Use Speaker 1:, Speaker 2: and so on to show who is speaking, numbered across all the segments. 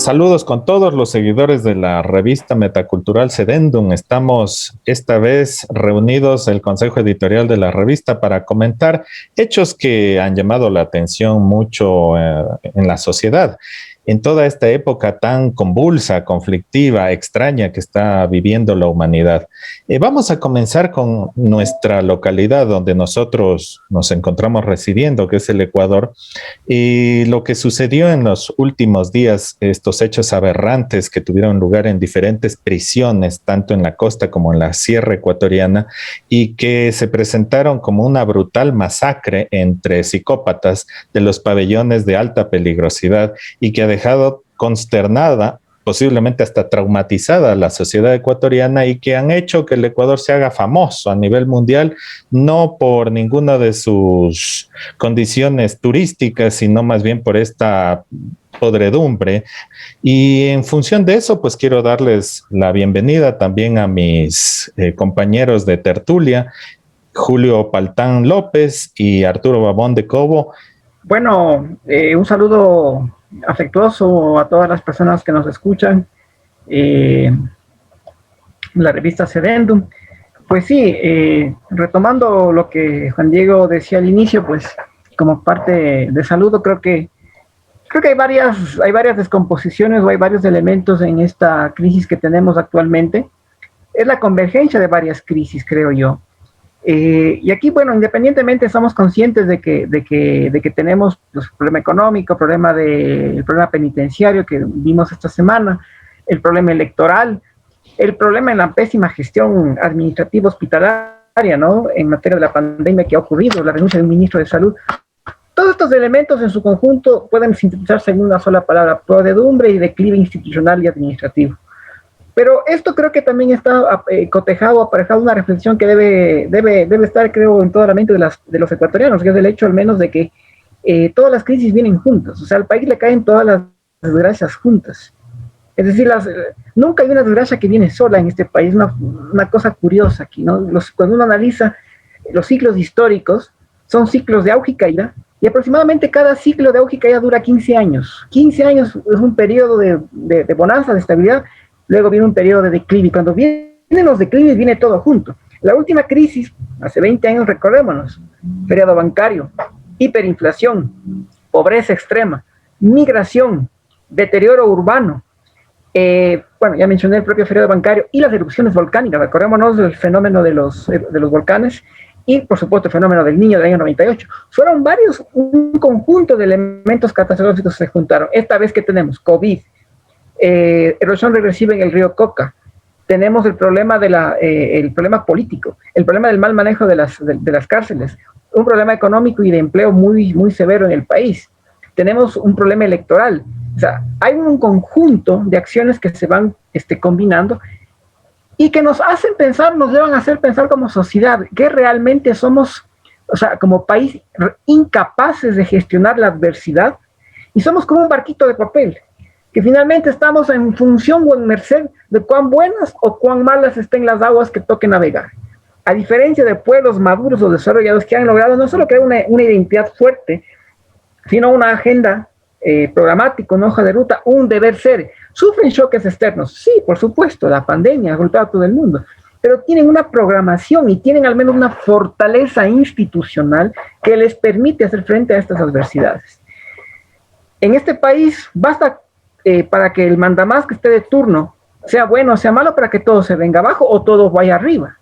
Speaker 1: Saludos con todos los seguidores de la revista Metacultural Sedendum. Estamos esta vez reunidos el Consejo Editorial de la revista para comentar hechos que han llamado la atención mucho en la sociedad. En toda esta época tan convulsa, conflictiva, extraña que está viviendo la humanidad. Vamos a comenzar con nuestra localidad donde nosotros nos encontramos residiendo, que es el Ecuador, y lo que sucedió en los últimos días, estos hechos aberrantes que tuvieron lugar en diferentes prisiones, tanto en la costa como en la sierra ecuatoriana, y que se presentaron como una brutal masacre entre psicópatas de los pabellones de alta peligrosidad y que ha dejado consternada, posiblemente hasta traumatizada a la sociedad ecuatoriana y que han hecho que el Ecuador se haga famoso a nivel mundial, no por ninguna de sus condiciones turísticas, sino más bien por esta podredumbre. Y en función de eso, pues quiero darles la bienvenida también a mis compañeros de tertulia, Julio Paltán López y Arturo Babón de Cobo.
Speaker 2: Bueno, un saludo afectuoso a todas las personas que nos escuchan. La revista Sedendum. Pues sí, retomando lo que Juan Diego decía al inicio, pues como parte de saludo, creo que hay varias descomposiciones o hay varios elementos en esta crisis que tenemos actualmente. Es la convergencia de varias crisis, creo yo. Y aquí, bueno, independientemente somos conscientes de que tenemos pues, problema económico, el problema penitenciario que vimos esta semana, el problema electoral, el problema en la pésima gestión administrativa hospitalaria, ¿no? En materia de la pandemia que ha ocurrido, la renuncia de un ministro de salud. Todos estos elementos en su conjunto pueden sintetizarse en una sola palabra: podredumbre y declive institucional y administrativo. Pero esto creo que también está cotejado, aparejado una reflexión que debe estar, creo, en toda la mente de los ecuatorianos, que es el hecho al menos de que todas las crisis vienen juntas. O sea, al país le caen todas las desgracias juntas. Es decir, nunca hay una desgracia que viene sola en este país, una cosa curiosa aquí, ¿no? Cuando uno analiza los ciclos históricos, son ciclos de auge y caída, y aproximadamente cada ciclo de auge y caída dura 15 años. 15 años es un periodo de bonanza, de estabilidad. Luego viene un periodo de declive, y cuando vienen los declives viene todo junto. La última crisis, hace 20 años, recordémonos, periodo bancario, hiperinflación, pobreza extrema, migración, deterioro urbano, bueno, ya mencioné el propio periodo bancario y las erupciones volcánicas, recordémonos del fenómeno de los volcanes y, por supuesto, el fenómeno del Niño del año 98. Fueron un conjunto de elementos catastróficos que se juntaron. Esta vez que tenemos COVID, erosión regresiva en el río Coca, tenemos el problema el problema político, el problema del mal manejo de las cárceles, un problema económico y de empleo muy, muy severo en el país, tenemos un problema electoral. O sea, hay un conjunto de acciones que se van combinando y que nos hacen pensar, nos deben hacer pensar como sociedad, que realmente somos, o sea, como país, incapaces de gestionar la adversidad y somos como un barquito de papel, que finalmente estamos en función o en merced de cuán buenas o cuán malas estén las aguas que toque navegar. A diferencia de pueblos maduros o desarrollados que han logrado no solo crear una identidad fuerte, sino una agenda programática, una hoja de ruta, un deber ser. ¿Sufren choques externos? Sí, por supuesto, la pandemia ha golpeado a todo el mundo, pero tienen una programación y tienen al menos una fortaleza institucional que les permite hacer frente a estas adversidades. En este país basta para que el mandamás que esté de turno sea bueno o sea malo para que todo se venga abajo o todo vaya arriba.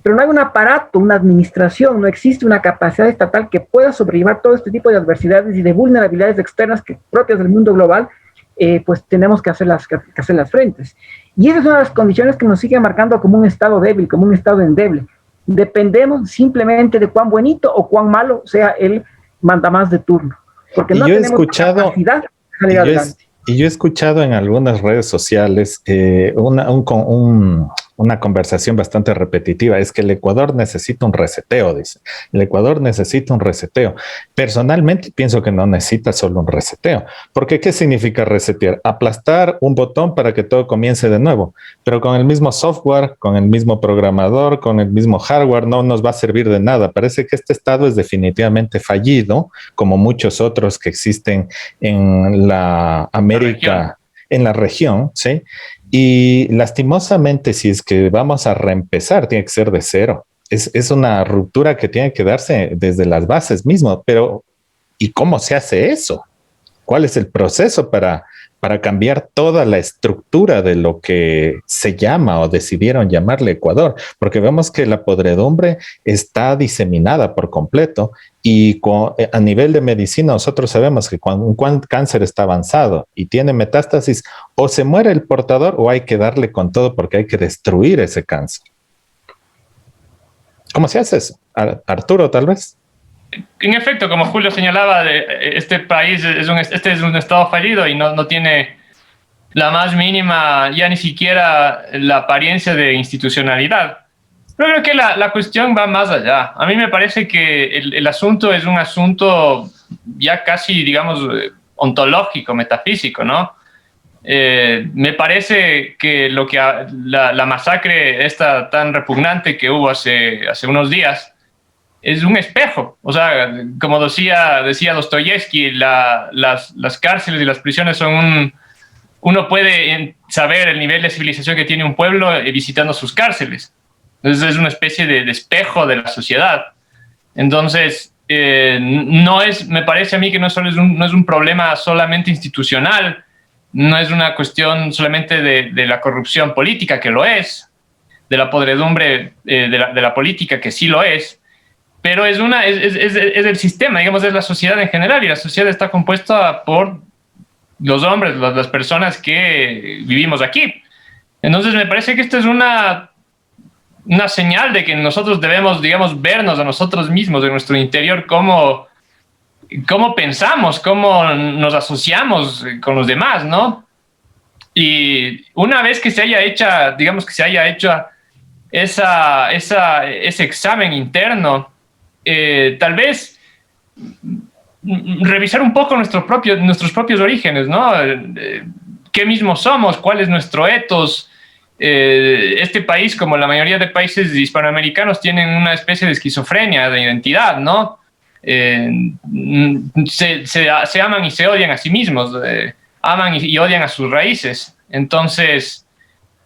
Speaker 2: Pero no hay un aparato, una administración, no existe una capacidad estatal que pueda sobrellevar todo este tipo de adversidades y de vulnerabilidades externas que propias del mundo global, pues tenemos que hacer las frentes. Y esa es una de las condiciones que nos sigue marcando como un estado débil, como un estado endeble. Dependemos simplemente de cuán bonito o cuán malo sea el mandamás de turno. Porque no tenemos capacidad de salir adelante.
Speaker 1: Y yo he escuchado en algunas redes sociales una conversación bastante repetitiva, es que el Ecuador necesita un reseteo, dice. El Ecuador necesita un reseteo. Personalmente pienso que no necesita solo un reseteo, porque ¿qué significa resetear? Aplastar un botón para que todo comience de nuevo, pero con el mismo software, con el mismo programador, con el mismo hardware, no nos va a servir de nada. Parece que este estado es definitivamente fallido, como muchos otros que existen en la América en la región, ¿sí? Y lastimosamente, si es que vamos a reempezar, tiene que ser de cero. Es una ruptura que tiene que darse desde las bases mismo, pero ¿y cómo se hace eso? ¿Cuál es el proceso para cambiar toda la estructura de lo que se llama o decidieron llamarle Ecuador? Porque vemos que la podredumbre está diseminada por completo y a nivel de medicina nosotros sabemos que cuando un cáncer está avanzado y tiene metástasis, o se muere el portador o hay que darle con todo porque hay que destruir ese cáncer. ¿Cómo se hace eso? Arturo, tal vez.
Speaker 3: En efecto, como Julio señalaba, este país es un estado fallido y no tiene la más mínima, ya ni siquiera la apariencia de institucionalidad. Pero creo que la cuestión va más allá. A mí me parece que el asunto es un asunto ya casi, digamos, ontológico, metafísico, ¿no? Me parece que la masacre esta tan repugnante que hubo hace unos días es un espejo. O sea, como decía Dostoyevsky, las cárceles y las prisiones son uno puede saber el nivel de civilización que tiene un pueblo visitando sus cárceles. Entonces es una especie de espejo de la sociedad. Entonces, me parece a mí que no es un problema solamente institucional, no es una cuestión solamente de la corrupción política, que lo es, de la podredumbre de la política, que sí lo es, pero es el sistema, digamos, es la sociedad en general, y la sociedad está compuesta por los hombres, las personas que vivimos aquí. Entonces me parece que esto es una señal de que nosotros debemos, digamos, vernos a nosotros mismos, en nuestro interior, cómo pensamos, cómo nos asociamos con los demás, ¿no? Y una vez que se haya hecho, digamos, que se haya hecho ese examen interno, tal vez revisar un poco nuestros propios orígenes, ¿no? ¿Qué mismos somos? ¿Cuál es nuestro ethos? Este país, como la mayoría de países hispanoamericanos, tienen una especie de esquizofrenia de identidad, ¿no? Se aman y se odian a sí mismos, aman y odian a sus raíces. Entonces,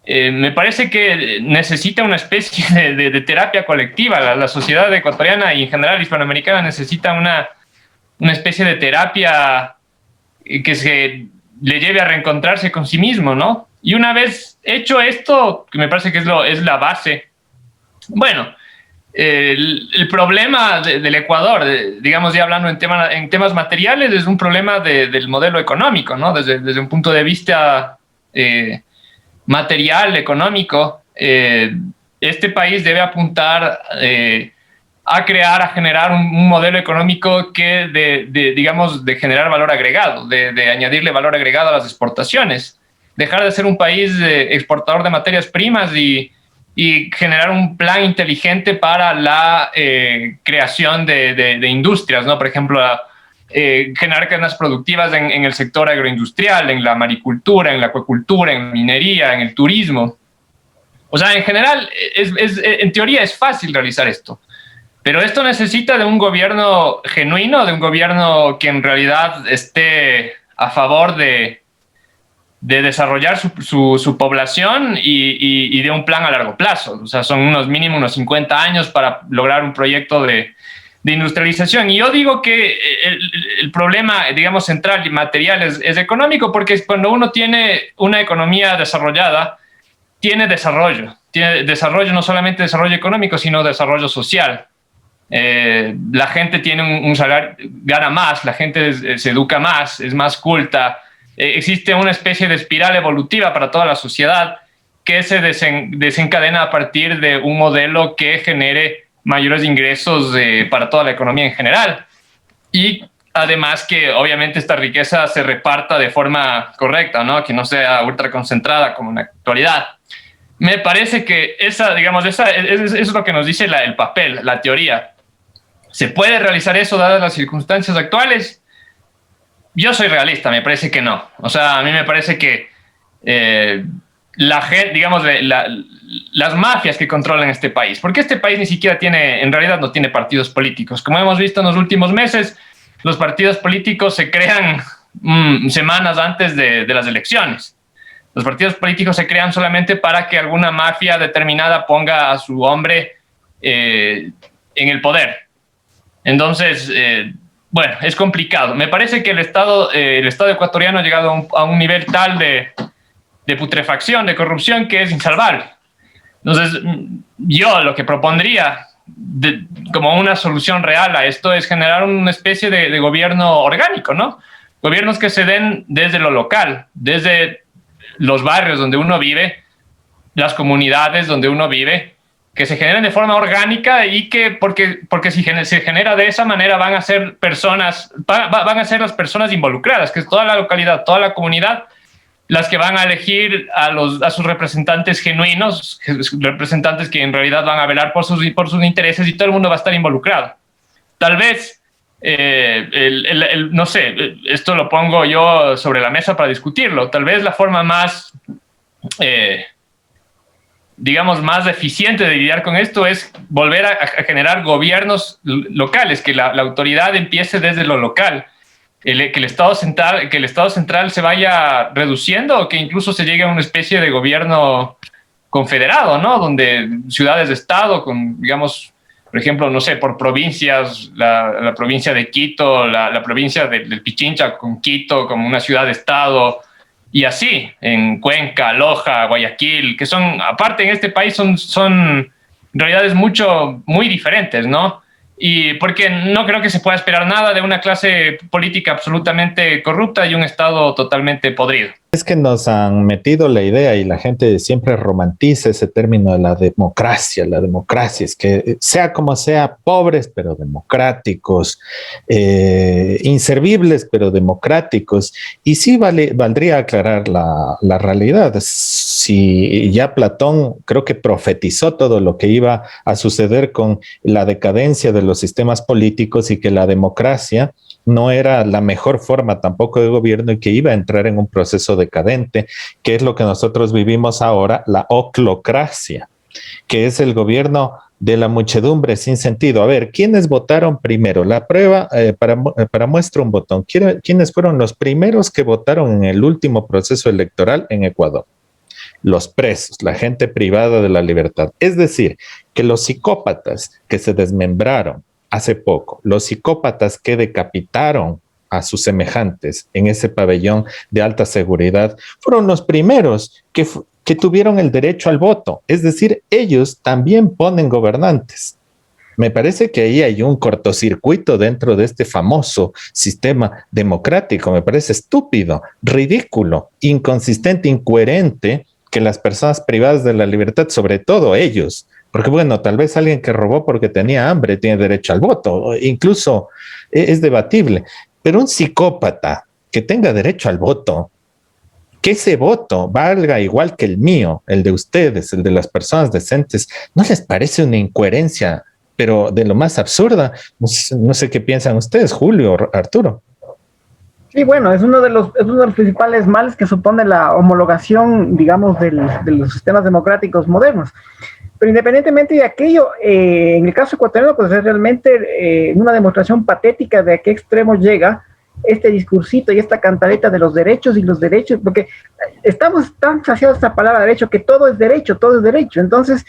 Speaker 3: me parece que necesita una especie de terapia colectiva. La sociedad ecuatoriana y en general hispanoamericana necesita una especie de terapia que se le lleve a reencontrarse con sí mismo, ¿no? Y una vez hecho esto, que me parece que es la base, bueno, el problema del Ecuador, digamos, ya hablando en temas materiales, es un problema del modelo económico, ¿no? Desde un punto de vista material, económico, este país debe apuntar a generar un modelo económico que digamos, de generar valor agregado, de añadirle valor agregado a las exportaciones, dejar de ser un país exportador de materias primas y generar un plan inteligente para la creación de industrias, ¿no? Por ejemplo, generar cadenas productivas en el sector agroindustrial, en la maricultura, en la acuicultura, en la minería, en el turismo. O sea, en general, en teoría es fácil realizar esto. Pero esto necesita de un gobierno genuino, de un gobierno que en realidad esté a favor de desarrollar su población y de un plan a largo plazo. O sea, son unos 50 años para lograr un proyecto de industrialización. Y yo digo que el problema, digamos, central y material es económico, porque cuando uno tiene una economía desarrollada, tiene desarrollo. Tiene desarrollo, no solamente desarrollo económico, sino desarrollo social. La gente tiene un salario, gana más, la gente se educa más, es más culta. Existe una especie de espiral evolutiva para toda la sociedad que se desencadena a partir de un modelo que genere mayores ingresos para toda la economía en general. Y además que obviamente esta riqueza se reparta de forma correcta, ¿no? Que no sea ultra concentrada como en la actualidad. Me parece que esa es lo que nos dice el papel, la teoría. ¿Se puede realizar eso dadas las circunstancias actuales? Yo soy realista, me parece que no. O sea, a mí me parece que la gente, digamos, las mafias que controlan este país, porque este país ni siquiera en realidad no tiene partidos políticos. Como hemos visto en los últimos meses, los partidos políticos se crean semanas antes de las elecciones. Los partidos políticos se crean solamente para que alguna mafia determinada ponga a su hombre en el poder. Entonces, bueno, es complicado. Me parece que el Estado ecuatoriano ha llegado a un nivel tal de putrefacción, de corrupción, que es insalvable. Entonces, yo lo que propondría como una solución real a esto es generar una especie de gobierno orgánico, ¿no? Gobiernos que se den desde lo local, desde los barrios donde uno vive, las comunidades donde uno vive, que se generen de forma orgánica y que, porque si se genera de esa manera, van a ser van a ser las personas involucradas, que es toda la localidad, toda la comunidad, las que van a elegir a sus representantes genuinos, representantes que en realidad van a velar por sus intereses, y todo el mundo va a estar involucrado. Tal vez, no sé, esto lo pongo yo sobre la mesa para discutirlo, tal vez la forma más, digamos, más eficiente de lidiar con esto es volver a generar gobiernos locales, que la autoridad empiece desde lo local, que el Estado central se vaya reduciendo, o que incluso se llegue a una especie de gobierno confederado, ¿no? Donde ciudades de Estado, digamos, por ejemplo, no sé, por provincias, la provincia de Quito, la provincia del Pichincha con Quito como una ciudad de Estado, y así, en Cuenca, Loja, Guayaquil, que son, aparte en este país, son realidades muy diferentes, ¿no? Y porque no creo que se pueda esperar nada de una clase política absolutamente corrupta y un Estado totalmente podrido.
Speaker 1: Es que nos han metido la idea, y la gente siempre romantiza ese término de la democracia. La democracia es que sea como sea, pobres pero democráticos, inservibles pero democráticos. Y sí valdría aclarar la realidad. Si ya Platón creo que profetizó todo lo que iba a suceder con la decadencia de los sistemas políticos, y que la democracia no era la mejor forma tampoco de gobierno, y que iba a entrar en un proceso decadente, que es lo que nosotros vivimos ahora, la oclocracia, que es el gobierno de la muchedumbre sin sentido. A ver, ¿quiénes votaron primero? La prueba, para muestra un botón, ¿quiénes fueron los primeros que votaron en el último proceso electoral en Ecuador? Los presos, la gente privada de la libertad. Es decir, que los psicópatas que se desmembraron hace poco, los psicópatas que decapitaron a sus semejantes en ese pabellón de alta seguridad, fueron los primeros que tuvieron el derecho al voto. Es decir, ellos también ponen gobernantes. Me parece que ahí hay un cortocircuito dentro de este famoso sistema democrático. Me parece estúpido, ridículo, inconsistente, incoherente que las personas privadas de la libertad, sobre todo ellos, porque bueno, tal vez alguien que robó porque tenía hambre tiene derecho al voto, incluso es debatible, pero un psicópata que tenga derecho al voto, que ese voto valga igual que el mío, el de ustedes, el de las personas decentes, ¿no les parece una incoherencia, pero de lo más absurda? No sé qué piensan ustedes, Julio, Arturo.
Speaker 2: Sí, bueno, es uno de los principales males que supone la homologación, digamos, de los sistemas democráticos modernos. Pero independientemente de aquello, en el caso ecuatoriano, pues es realmente una demostración patética de a qué extremo llega este discursito y esta cantaleta de los derechos, porque estamos tan saciados de esta palabra derecho, que todo es derecho, todo es derecho. Entonces,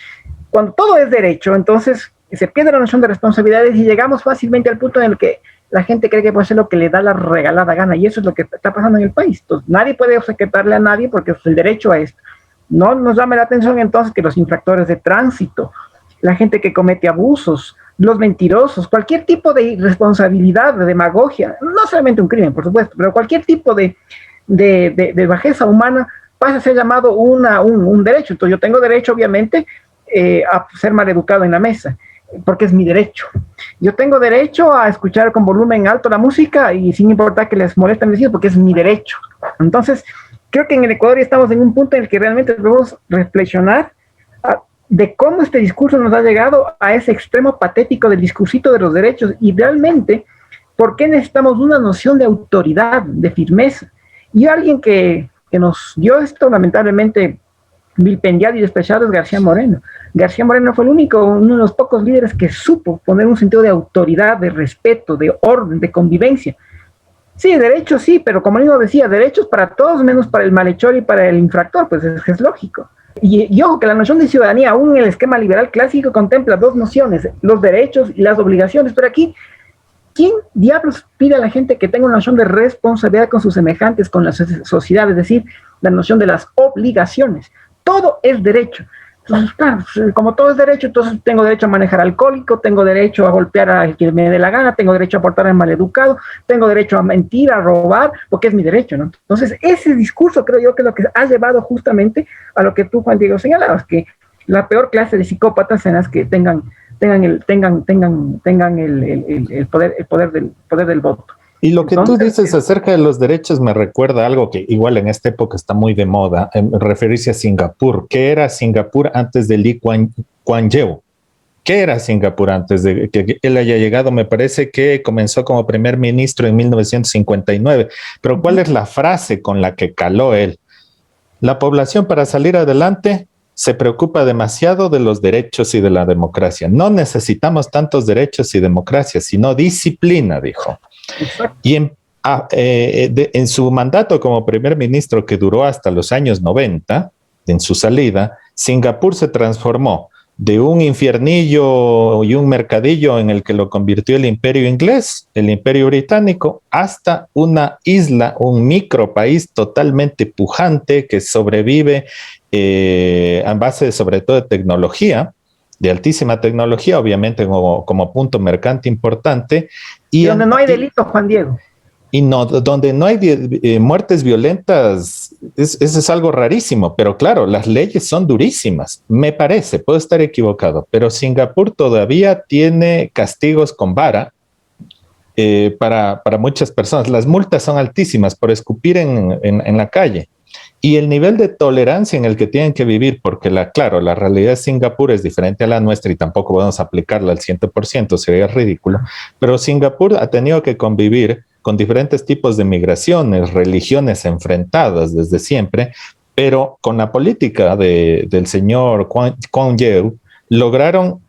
Speaker 2: cuando todo es derecho, entonces se pierde la noción de responsabilidades y llegamos fácilmente al punto en el que la gente cree que puede hacer lo que le da la regalada gana, y eso es lo que está pasando en el país. Entonces, nadie puede obsequiarle a nadie porque es el derecho a esto. No nos llame la atención entonces que los infractores de tránsito, la gente que comete abusos, los mentirosos, cualquier tipo de irresponsabilidad, de demagogia, no solamente un crimen, por supuesto, pero cualquier tipo de bajeza humana pasa a ser llamado un derecho. Entonces yo tengo derecho, obviamente, a ser maleducado en la mesa, porque es mi derecho. Yo tengo derecho a escuchar con volumen alto la música y sin importar que les moleste mi vecino, porque es mi derecho. Entonces, creo que en el Ecuador ya estamos en un punto en el que realmente debemos reflexionar de cómo este discurso nos ha llegado a ese extremo patético del discursito de los derechos, y realmente por qué necesitamos una noción de autoridad, de firmeza. Y alguien que nos dio esto lamentablemente vilpendiado y despreciado es García Moreno. García Moreno fue uno de los pocos líderes que supo poner un sentido de autoridad, de respeto, de orden, de convivencia. Sí, derechos sí, pero como yo decía, derechos para todos menos para el malhechor y para el infractor, pues es lógico. Y ojo que la noción de ciudadanía, aún en el esquema liberal clásico, contempla dos nociones, los derechos y las obligaciones, pero aquí, ¿quién diablos pide a la gente que tenga una noción de responsabilidad con sus semejantes, con la sociedad? Es decir, la noción de las obligaciones. Todo es derecho. Entonces, claro, como todo es derecho, entonces tengo derecho a manejar alcohólico, tengo derecho a golpear a quien me dé la gana, tengo derecho a portarme maleducado, tengo derecho a mentir, a robar, porque es mi derecho, ¿no? Entonces, ese discurso creo yo que es lo que ha llevado justamente a lo que tú, Juan Diego, señalabas, que la peor clase de psicópatas en las que tengan el poder del voto.
Speaker 1: Y lo que tú dices acerca de los derechos me recuerda algo que igual en esta época está muy de moda, referirse a Singapur. ¿Qué era Singapur antes de Lee Kuan Yew? ¿Qué era Singapur antes de que él haya llegado? Me parece que comenzó como primer ministro en 1959. Pero ¿cuál es la frase con la que caló él? La población para salir adelante se preocupa demasiado de los derechos y de la democracia. No necesitamos tantos derechos y democracia, sino disciplina, dijo. Y en su mandato como primer ministro, que duró hasta los años 90, en su salida, Singapur se transformó de un infiernillo y un mercadillo en el que lo convirtió el imperio inglés, el imperio británico, hasta una isla, un micropaís totalmente pujante que sobrevive a base sobre todo de tecnología, de altísima tecnología, obviamente como punto mercante importante.
Speaker 2: Y donde no hay delito, Juan Diego.
Speaker 1: Y no, donde no hay muertes violentas, eso es algo rarísimo, pero claro, las leyes son durísimas, me parece, puedo estar equivocado, pero Singapur todavía tiene castigos con vara para muchas personas. Las multas son altísimas por escupir en la calle. Y el nivel de tolerancia en el que tienen que vivir, porque claro, la realidad de Singapur es diferente a la nuestra y tampoco podemos aplicarla al 100%, sería ridículo, pero Singapur ha tenido que convivir con diferentes tipos de migraciones, religiones enfrentadas desde siempre, pero con la política del señor Kuan Yew lograron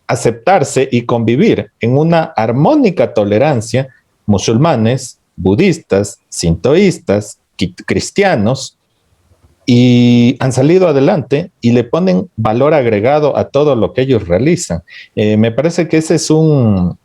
Speaker 1: aceptarse y convivir en una armónica tolerancia musulmanes, budistas, sintoístas, cristianos, y han salido adelante y le ponen valor agregado a todo lo que ellos realizan. Me parece que ese es un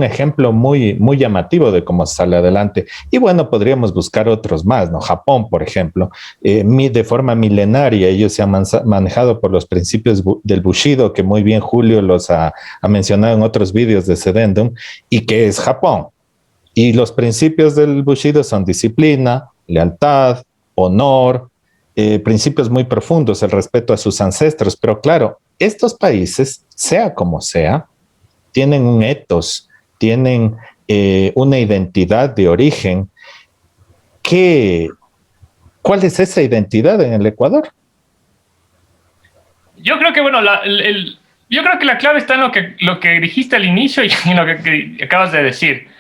Speaker 1: ejemplo muy, muy llamativo de cómo sale adelante. Y bueno, podríamos buscar otros más, ¿no? Japón, por ejemplo, de forma milenaria, ellos se han manejado por los principios del Bushido, que muy bien Julio los ha mencionado en otros vídeos de Sedendum, y que es Japón. Y los principios del Bushido son disciplina, lealtad, honor, principios muy profundos, el respeto a sus ancestros, pero claro, estos países, sea como sea, tienen un ethos, tienen una identidad de origen. ¿Cuál es esa identidad en el Ecuador?
Speaker 3: Yo creo que, bueno, yo creo que la clave está en lo que dijiste al inicio y en lo que acabas de decir.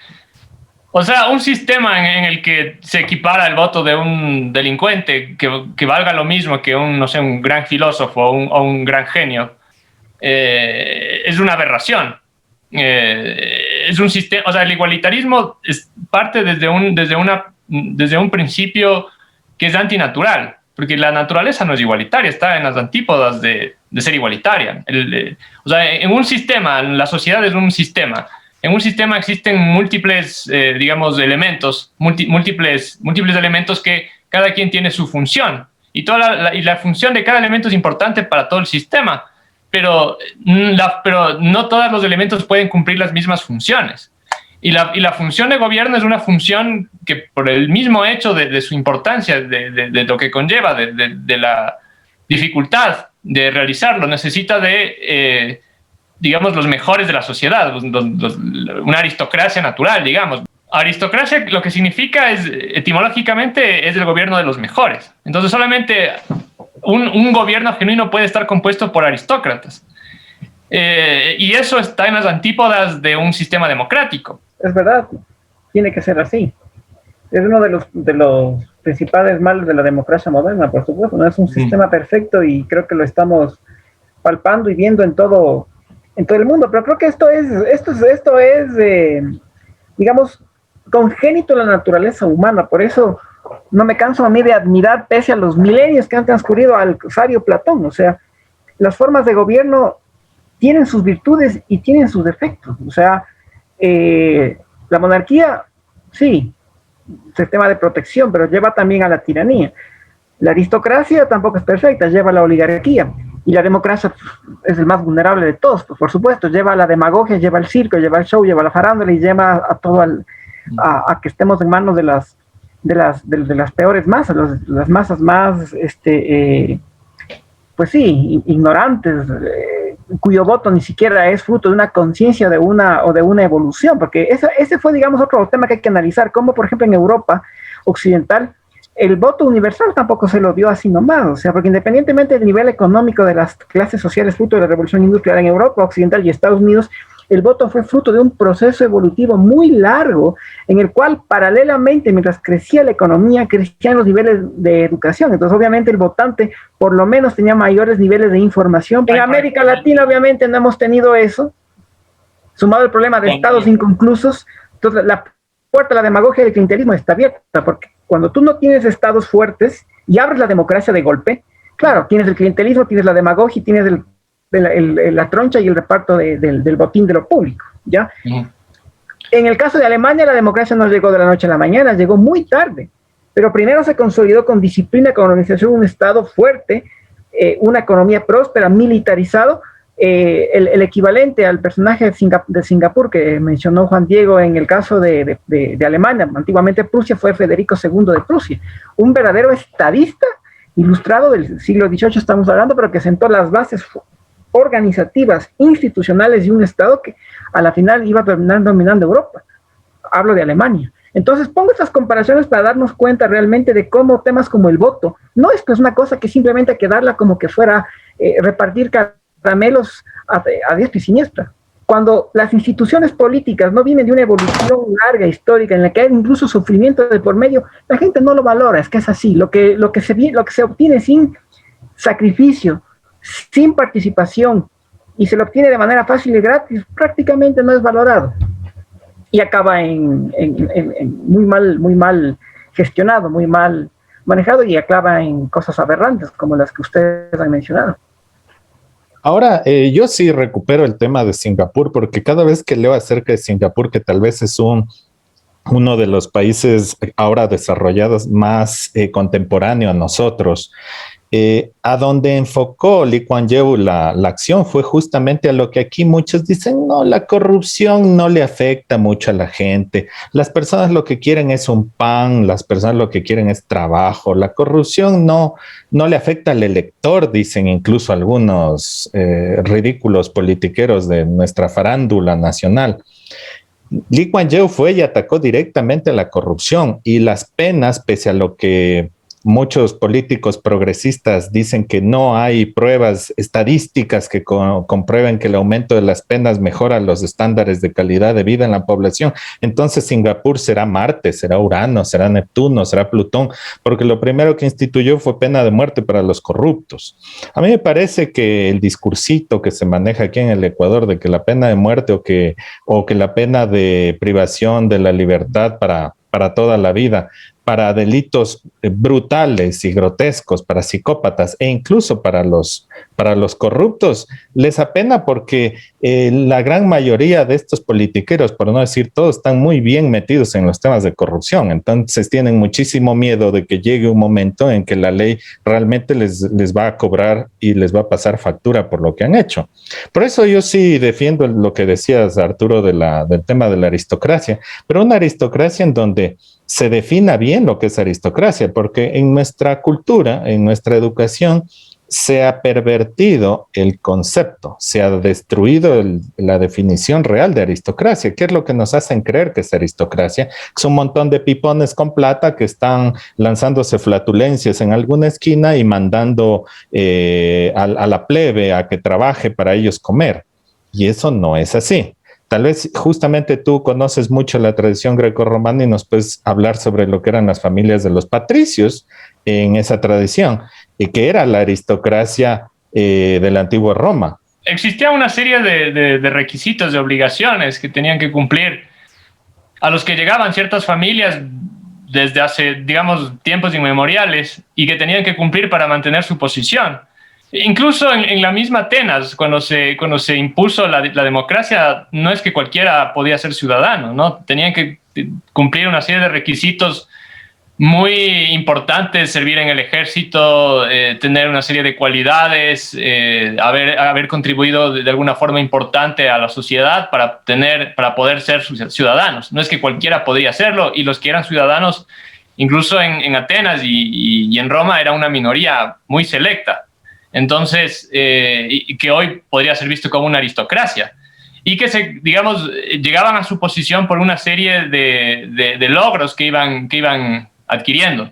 Speaker 3: O sea, un sistema en el que se equipara el voto de un delincuente que valga lo mismo que no sé, un gran filósofo o un gran genio, es una aberración. Es un sistema, o sea, el igualitarismo parte desde un principio que es antinatural, porque la naturaleza no es igualitaria, está en las antípodas de ser igualitaria. O sea, en un sistema, la sociedad es un sistema. En un sistema existen múltiples, digamos, elementos, múltiples elementos que cada quien tiene su función. Y la función de cada elemento es importante para todo el sistema, pero no todos los elementos pueden cumplir las mismas funciones. Y la función de gobierno es una función que, por el mismo hecho de su importancia, de lo que conlleva, de la dificultad de realizarlo, necesita de digamos, los mejores de la sociedad, una aristocracia natural, digamos. Aristocracia lo que significa etimológicamente, es el gobierno de los mejores. Entonces solamente un gobierno genuino puede estar compuesto por aristócratas. Y eso está en las antípodas de un sistema democrático.
Speaker 2: Es verdad, tiene que ser así. Es uno de los principales males de la democracia moderna, por supuesto. No es un sistema perfecto y creo que lo estamos palpando y viendo en todo el mundo, pero creo que esto es digamos, congénito en la naturaleza humana. Por eso no me canso a mí de admirar, pese a los milenios que han transcurrido, al sabio Platón. O sea, las formas de gobierno tienen sus virtudes y tienen sus defectos. O sea, la monarquía, sí, sistema de protección, pero lleva también a la tiranía. La aristocracia tampoco es perfecta, lleva a la oligarquía. Y la democracia es el más vulnerable de todos, pues, por supuesto, lleva a la demagogia, lleva al circo, lleva al show, lleva a la farándula y lleva a todo a que estemos en manos de las peores masas, las masas más, pues sí, ignorantes, cuyo voto ni siquiera es fruto de una conciencia de una evolución, porque ese fue, digamos, otro tema que hay que analizar, como por ejemplo en Europa occidental, el voto universal tampoco se lo dio así nomás, o sea, porque independientemente del nivel económico de las clases sociales fruto de la revolución industrial en Europa occidental y Estados Unidos, el voto fue fruto de un proceso evolutivo muy largo, en el cual paralelamente, mientras crecía la economía, crecían los niveles de educación. Entonces, obviamente, el votante por lo menos tenía mayores niveles de información. En América Latina, obviamente, no hemos tenido eso, sumado el problema de estados inconclusos. Entonces, la puerta a la demagogia del clientelismo está abierta, porque cuando tú no tienes estados fuertes y abres la democracia de golpe, claro, tienes el clientelismo, tienes la demagogia y tienes la troncha y el reparto del botín de lo público, ¿ya? En el caso de Alemania, la democracia no llegó de la noche a la mañana, llegó muy tarde, pero primero se consolidó con disciplina, con organización, un Estado fuerte, una economía próspera, militarizado, el equivalente al personaje de Singapur que mencionó Juan Diego en el caso de Alemania, antiguamente Prusia, fue Federico II de Prusia, un verdadero estadista ilustrado del siglo XVIII estamos hablando, pero que sentó las bases organizativas, institucionales de un Estado que a la final iba a terminar dominando Europa. Hablo de Alemania. Entonces pongo estas comparaciones para darnos cuenta realmente de cómo temas como el voto no es pues una cosa que simplemente hay que darla como que fuera repartir caramelos a diestra y siniestra. Cuando las instituciones políticas no vienen de una evolución larga, histórica, en la que hay incluso sufrimiento de por medio, la gente no lo valora, es que es así. Lo que se obtiene sin sacrificio, sin participación, y se lo obtiene de manera fácil y gratis, prácticamente no es valorado. Y acaba en muy mal gestionado, muy mal manejado, y acaba en cosas aberrantes, como las que ustedes han mencionado.
Speaker 1: Ahora, yo sí recupero el tema de Singapur, porque cada vez que leo acerca de Singapur, que tal vez es uno de los países ahora desarrollados más contemporáneo a nosotros, a donde enfocó Lee Kuan Yew la acción fue justamente a lo que aquí muchos dicen, no, la corrupción no le afecta mucho a la gente, las personas lo que quieren es un pan, las personas lo que quieren es trabajo, la corrupción no le afecta al elector, dicen incluso algunos ridículos politiqueros de nuestra farándula nacional. Lee Kuan Yew fue y atacó directamente a la corrupción, y las penas, pese a lo que muchos políticos progresistas dicen que no hay pruebas estadísticas que comprueben que el aumento de las penas mejora los estándares de calidad de vida en la población. Entonces Singapur será Marte, será Urano, será Neptuno, será Plutón, porque lo primero que instituyó fue pena de muerte para los corruptos. A mí me parece que el discursito que se maneja aquí en el Ecuador de que la pena de muerte o que la pena de privación de la libertad para toda la vida, para delitos brutales y grotescos, para psicópatas e incluso para los corruptos, les apena porque la gran mayoría de estos politiqueros, por no decir todos, están muy bien metidos en los temas de corrupción. Entonces tienen muchísimo miedo de que llegue un momento en que la ley realmente les va a cobrar y les va a pasar factura por lo que han hecho. Por eso yo sí defiendo lo que decías, Arturo, del tema de la aristocracia, pero una aristocracia en donde se defina bien lo que es aristocracia, porque en nuestra cultura, en nuestra educación, se ha pervertido el concepto, se ha destruido la definición real de aristocracia. ¿Qué es lo que nos hacen creer que es aristocracia? Es un montón de pipones con plata que están lanzándose flatulencias en alguna esquina y mandando a la plebe a que trabaje para ellos comer. Y eso no es así. Tal vez justamente tú conoces mucho la tradición grecorromana y nos puedes hablar sobre lo que eran las familias de los patricios en esa tradición, y que era la aristocracia de la antigua Roma.
Speaker 3: Existía una serie de requisitos, de obligaciones que tenían que cumplir a los que llegaban ciertas familias desde hace, digamos, tiempos inmemoriales y que tenían que cumplir para mantener su posición. Incluso en la misma Atenas, cuando se impuso la democracia, no es que cualquiera podía ser ciudadano, ¿no? Tenían que cumplir una serie de requisitos muy importantes: servir en el ejército, tener una serie de cualidades, haber contribuido de alguna forma importante a la sociedad para poder ser ciudadanos. No es que cualquiera podía hacerlo, y los que eran ciudadanos, incluso en Atenas y en Roma, era una minoría muy selecta. Entonces, y que hoy podría ser visto como una aristocracia, y que digamos, llegaban a su posición por una serie de logros que iban adquiriendo.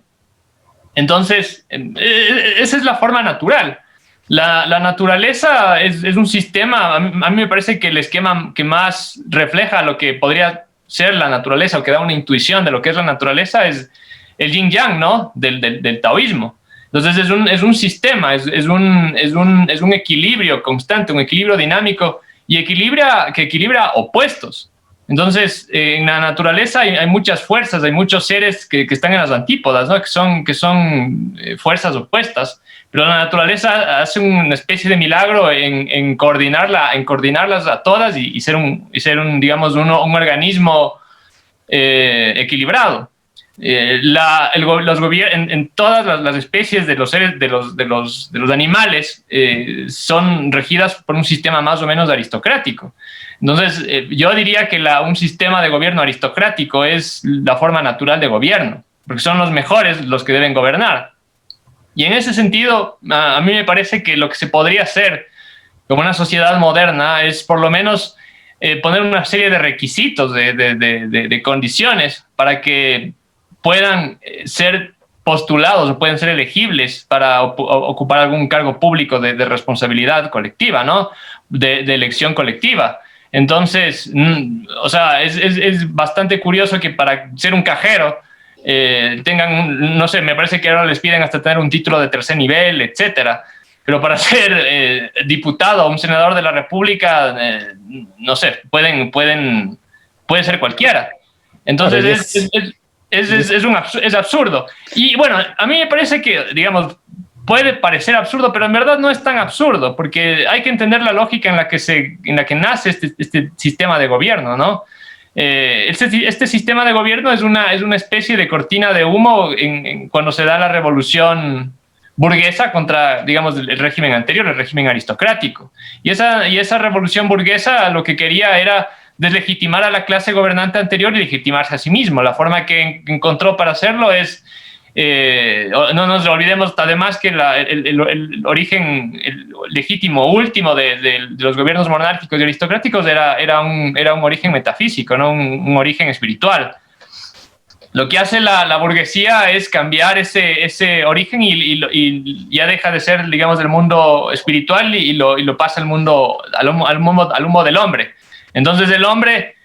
Speaker 3: Entonces, esa es la forma natural. La naturaleza es un sistema. A mí me parece que el esquema que más refleja lo que podría ser la naturaleza, o que da una intuición de lo que es la naturaleza, es el yin yang, ¿no? Del taoísmo. Entonces es un sistema, es un equilibrio constante, un equilibrio dinámico, y que equilibra opuestos. Entonces, en la naturaleza hay muchas fuerzas, hay muchos seres que están en las antípodas, ¿no? que son fuerzas opuestas, pero la naturaleza hace una especie de milagro en coordinarlas a todas y ser digamos, un organismo equilibrado. En todas las especies de los seres, de los animales, son regidas por un sistema más o menos aristocrático. Entonces, yo diría que un sistema de gobierno aristocrático es la forma natural de gobierno, porque son los mejores los que deben gobernar. Y en ese sentido, a mí me parece que lo que se podría hacer como una sociedad moderna es por lo menos poner una serie de requisitos, de condiciones, para que puedan ser postulados o pueden ser elegibles para ocupar algún cargo público de responsabilidad colectiva, ¿no? De elección colectiva. Entonces, o sea, es bastante curioso que para ser un cajero tengan, no sé, me parece que ahora les piden hasta tener un título de tercer nivel, etcétera. Pero para ser diputado o un senador de la República, no sé, puede ser cualquiera. Entonces, es absurdo. Y bueno, a mí me parece que, digamos, puede parecer absurdo, pero en verdad no es tan absurdo, porque hay que entender la lógica en la que nace este sistema de gobierno, ¿no? Este sistema de gobierno es una especie de cortina de humo cuando se da la revolución burguesa contra, digamos, el régimen anterior, el régimen aristocrático. Y esa revolución burguesa lo que quería era deslegitimar a la clase gobernante anterior y legitimarse a sí mismo. La forma que encontró para hacerlo es, no nos olvidemos además que el origen legítimo último de los gobiernos monárquicos y aristocráticos era un origen metafísico, ¿no? Un origen espiritual. Lo que hace la burguesía es cambiar ese origen y ya deja de ser, digamos, del mundo espiritual y lo pasa al mundo del hombre. Entonces el hombre,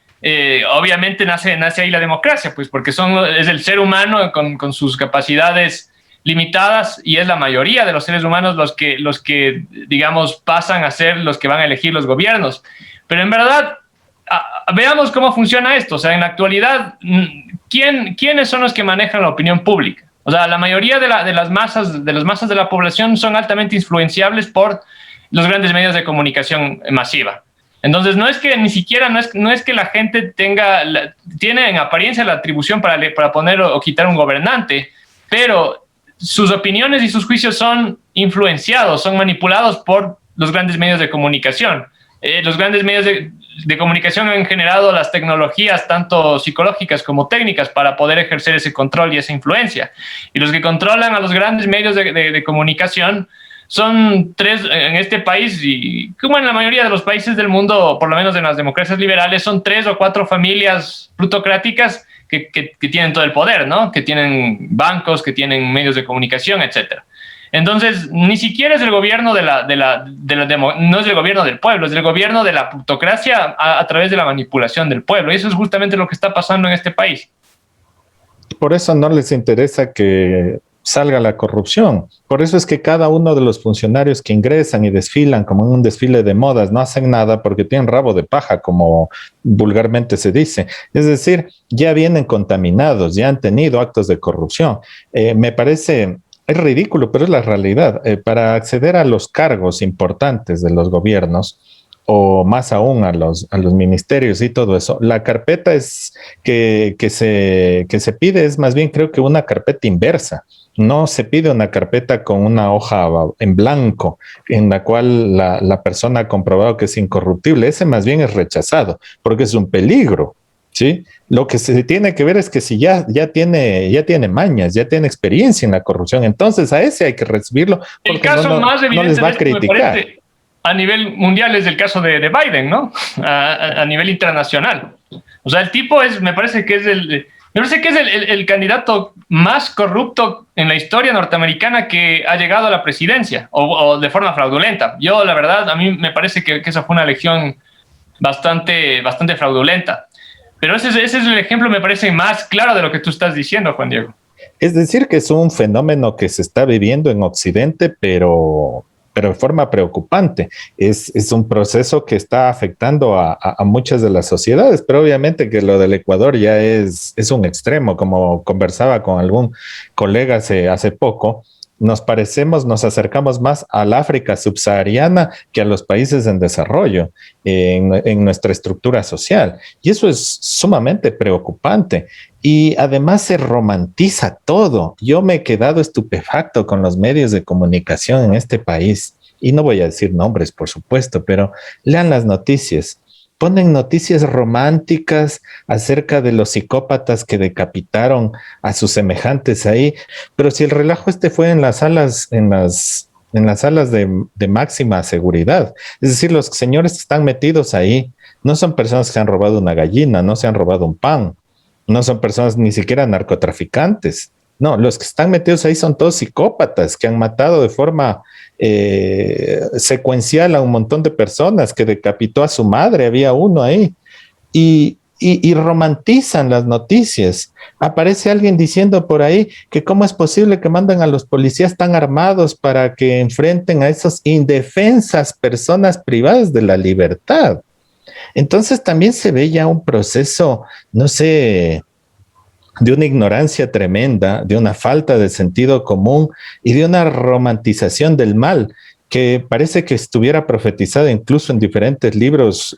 Speaker 3: obviamente nace ahí la democracia, pues porque es el ser humano con sus capacidades limitadas, y es la mayoría de los seres humanos los que digamos, pasan a ser los que van a elegir los gobiernos. Pero en verdad, veamos cómo funciona esto. O sea, en la actualidad, ¿quiénes son los que manejan la opinión pública? O sea, la mayoría de las masas de la población son altamente influenciables por los grandes medios de comunicación masiva. Entonces, no es que la gente tiene en apariencia la atribución para poner o quitar un gobernante, pero sus opiniones y sus juicios son influenciados, son manipulados por los grandes medios de comunicación. Los grandes medios de comunicación han generado las tecnologías, tanto psicológicas como técnicas, para poder ejercer ese control y esa influencia. Y los que controlan a los grandes medios de comunicación son tres en este país, y como en la mayoría de los países del mundo, por lo menos en las democracias liberales, son 3 o 4 familias plutocráticas que tienen todo el poder, ¿no? Que tienen bancos, que tienen medios de comunicación, etcétera. Entonces, ni siquiera es el gobierno no es el gobierno del pueblo, es el gobierno de la plutocracia a través de la manipulación del pueblo. Y eso es justamente lo que está pasando en este país.
Speaker 1: Por eso no les interesa que salga la corrupción. Por eso es que cada uno de los funcionarios que ingresan y desfilan como en un desfile de modas no hacen nada porque tienen rabo de paja, como vulgarmente se dice. Es decir, ya vienen contaminados, ya han tenido actos de corrupción. Me parece... Es ridículo, pero es la realidad. Para acceder a los cargos importantes de los gobiernos, o más aún a los ministerios y todo eso, la carpeta es que se pide es más bien creo que una carpeta inversa. No se pide una carpeta con una hoja en blanco en la cual la persona ha comprobado que es incorruptible. Ese más bien es rechazado porque es un peligro. ¿Sí? Lo que se tiene que ver es que si ya tiene mañas, ya tiene experiencia en la corrupción, entonces a ese hay que recibirlo porque
Speaker 3: el caso más evidente
Speaker 1: no les va a criticar.
Speaker 3: A nivel mundial es el caso de Biden, ¿no? A nivel internacional. O sea, el tipo me parece que es el candidato más corrupto en la historia norteamericana que ha llegado a la presidencia, o de forma fraudulenta. Yo, la verdad, a mí me parece que esa fue una elección bastante fraudulenta. Pero ese es el ejemplo, me parece, más claro de lo que tú estás diciendo, Juan Diego.
Speaker 1: Es decir, que es un fenómeno que se está viviendo en Occidente, pero de forma preocupante. Es un proceso que está afectando a muchas de las sociedades, pero obviamente que lo del Ecuador ya es un extremo, como conversaba con algún colega hace poco. Nos acercamos más al África subsahariana que a los países en desarrollo en nuestra estructura social. Y eso es sumamente preocupante. Y además se romantiza todo. Yo me he quedado estupefacto con los medios de comunicación en este país. Y no voy a decir nombres, por supuesto, pero lean las noticias. Ponen noticias románticas acerca de los psicópatas que decapitaron a sus semejantes ahí, pero si el relajo fue en las salas, en las salas de máxima seguridad, es decir, los señores que están metidos ahí no son personas que han robado una gallina, no se han robado un pan, no son personas ni siquiera narcotraficantes. No, los que están metidos ahí son todos psicópatas que han matado de forma secuencial a un montón de personas, que decapitó a su madre, había uno ahí, y romantizan las noticias. Aparece alguien diciendo por ahí que cómo es posible que mandan a los policías tan armados para que enfrenten a esas indefensas personas privadas de la libertad. Entonces también se ve ya un proceso, no sé, de una ignorancia tremenda, de una falta de sentido común y de una romantización del mal que parece que estuviera profetizada incluso en diferentes libros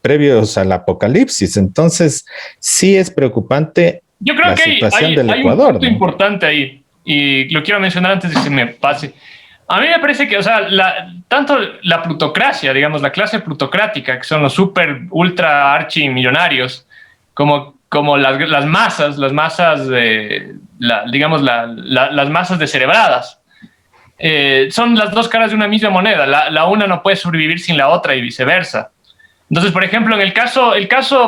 Speaker 1: previos al apocalipsis. Entonces, sí es preocupante.
Speaker 3: Yo creo que
Speaker 1: situación del
Speaker 3: hay
Speaker 1: Ecuador,
Speaker 3: un punto
Speaker 1: ¿no?
Speaker 3: importante ahí, y lo quiero mencionar antes de que se me pase. A mí me parece que, o sea, tanto la plutocracia, digamos, la clase plutocrática, que son los super, ultra, archimillonarios, como las masas, digamos, las masas descerebradas, son las dos caras de una misma moneda. La una no puede sobrevivir sin la otra y viceversa. Entonces, por ejemplo, en el caso,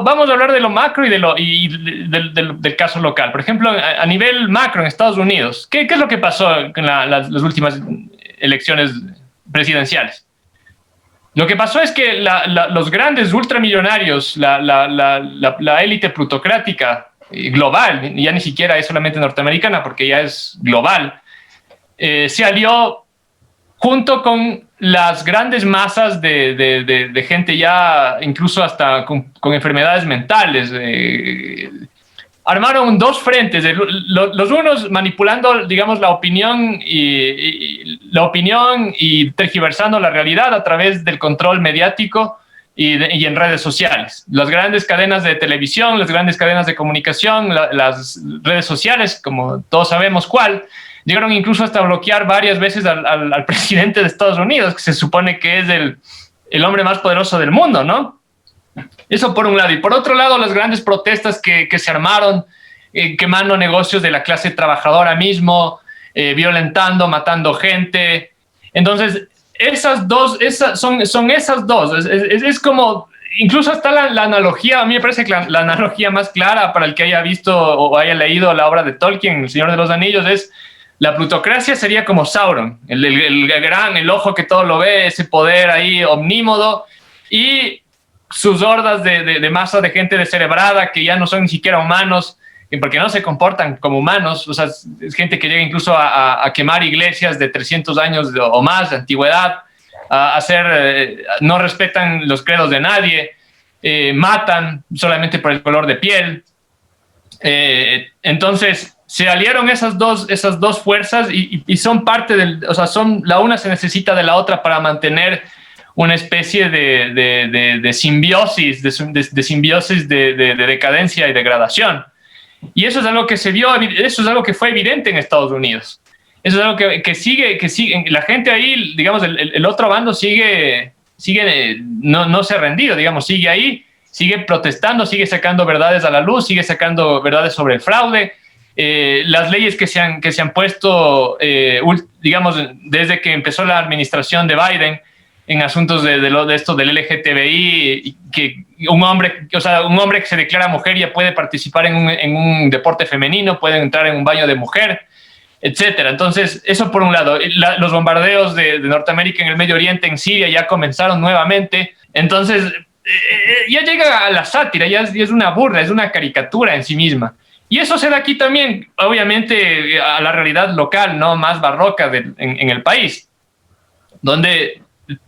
Speaker 3: vamos a hablar de lo macro y del caso local. Por ejemplo, a nivel macro en Estados Unidos, ¿qué es lo que pasó en las últimas elecciones presidenciales? Lo que pasó es que los grandes ultramillonarios, la élite plutocrática global, ya ni siquiera es solamente norteamericana porque ya es global, se alió junto con las grandes masas de gente ya incluso hasta con enfermedades mentales. Armaron dos frentes, los unos manipulando, digamos, la opinión y tergiversando la realidad a través del control mediático y en redes sociales. Las grandes cadenas de televisión, las grandes cadenas de comunicación, las redes sociales, como todos sabemos cuál, llegaron incluso hasta bloquear varias veces al presidente de Estados Unidos, que se supone que es el hombre más poderoso del mundo, ¿no? Eso por un lado. Y por otro lado, las grandes protestas que se armaron, quemando negocios de la clase trabajadora mismo, violentando, matando gente. Entonces, son esas dos. Es como, incluso hasta la analogía, a mí me parece que la analogía más clara para el que haya visto o haya leído la obra de Tolkien, El Señor de los Anillos, es la plutocracia sería como Sauron, el ojo que todo lo ve, ese poder ahí omnímodo, y sus hordas de masa de gente descerebrada que ya no son ni siquiera humanos, porque no se comportan como humanos. O sea, es gente que llega incluso a quemar iglesias de 300 años o más de antigüedad, no respetan los credos de nadie, matan solamente por el color de piel. Entonces se aliaron esas dos fuerzas y son parte o sea, la una se necesita de la otra para mantener una especie de simbiosis, de simbiosis de decadencia y degradación. Y eso es algo que se vio, eso es algo que fue evidente en Estados Unidos. Eso es algo que sigue, la gente ahí, digamos, el otro bando sigue no se ha rendido, digamos, sigue ahí, sigue protestando, sigue sacando verdades a la luz, sigue sacando verdades sobre el fraude. Las leyes que se han puesto, digamos, desde que empezó la administración de Biden en asuntos de esto del LGTBI, que un hombre que se declara mujer ya puede participar en un deporte femenino, puede entrar en un baño de mujer, etcétera. Entonces, eso por un lado. Los bombardeos de Norteamérica en el Medio Oriente, en Siria, ya comenzaron nuevamente. Entonces, ya llega a la sátira, ya es una burla, es una caricatura en sí misma. Y eso se da aquí también, obviamente, a la realidad local, ¿no?, más barroca en el país, donde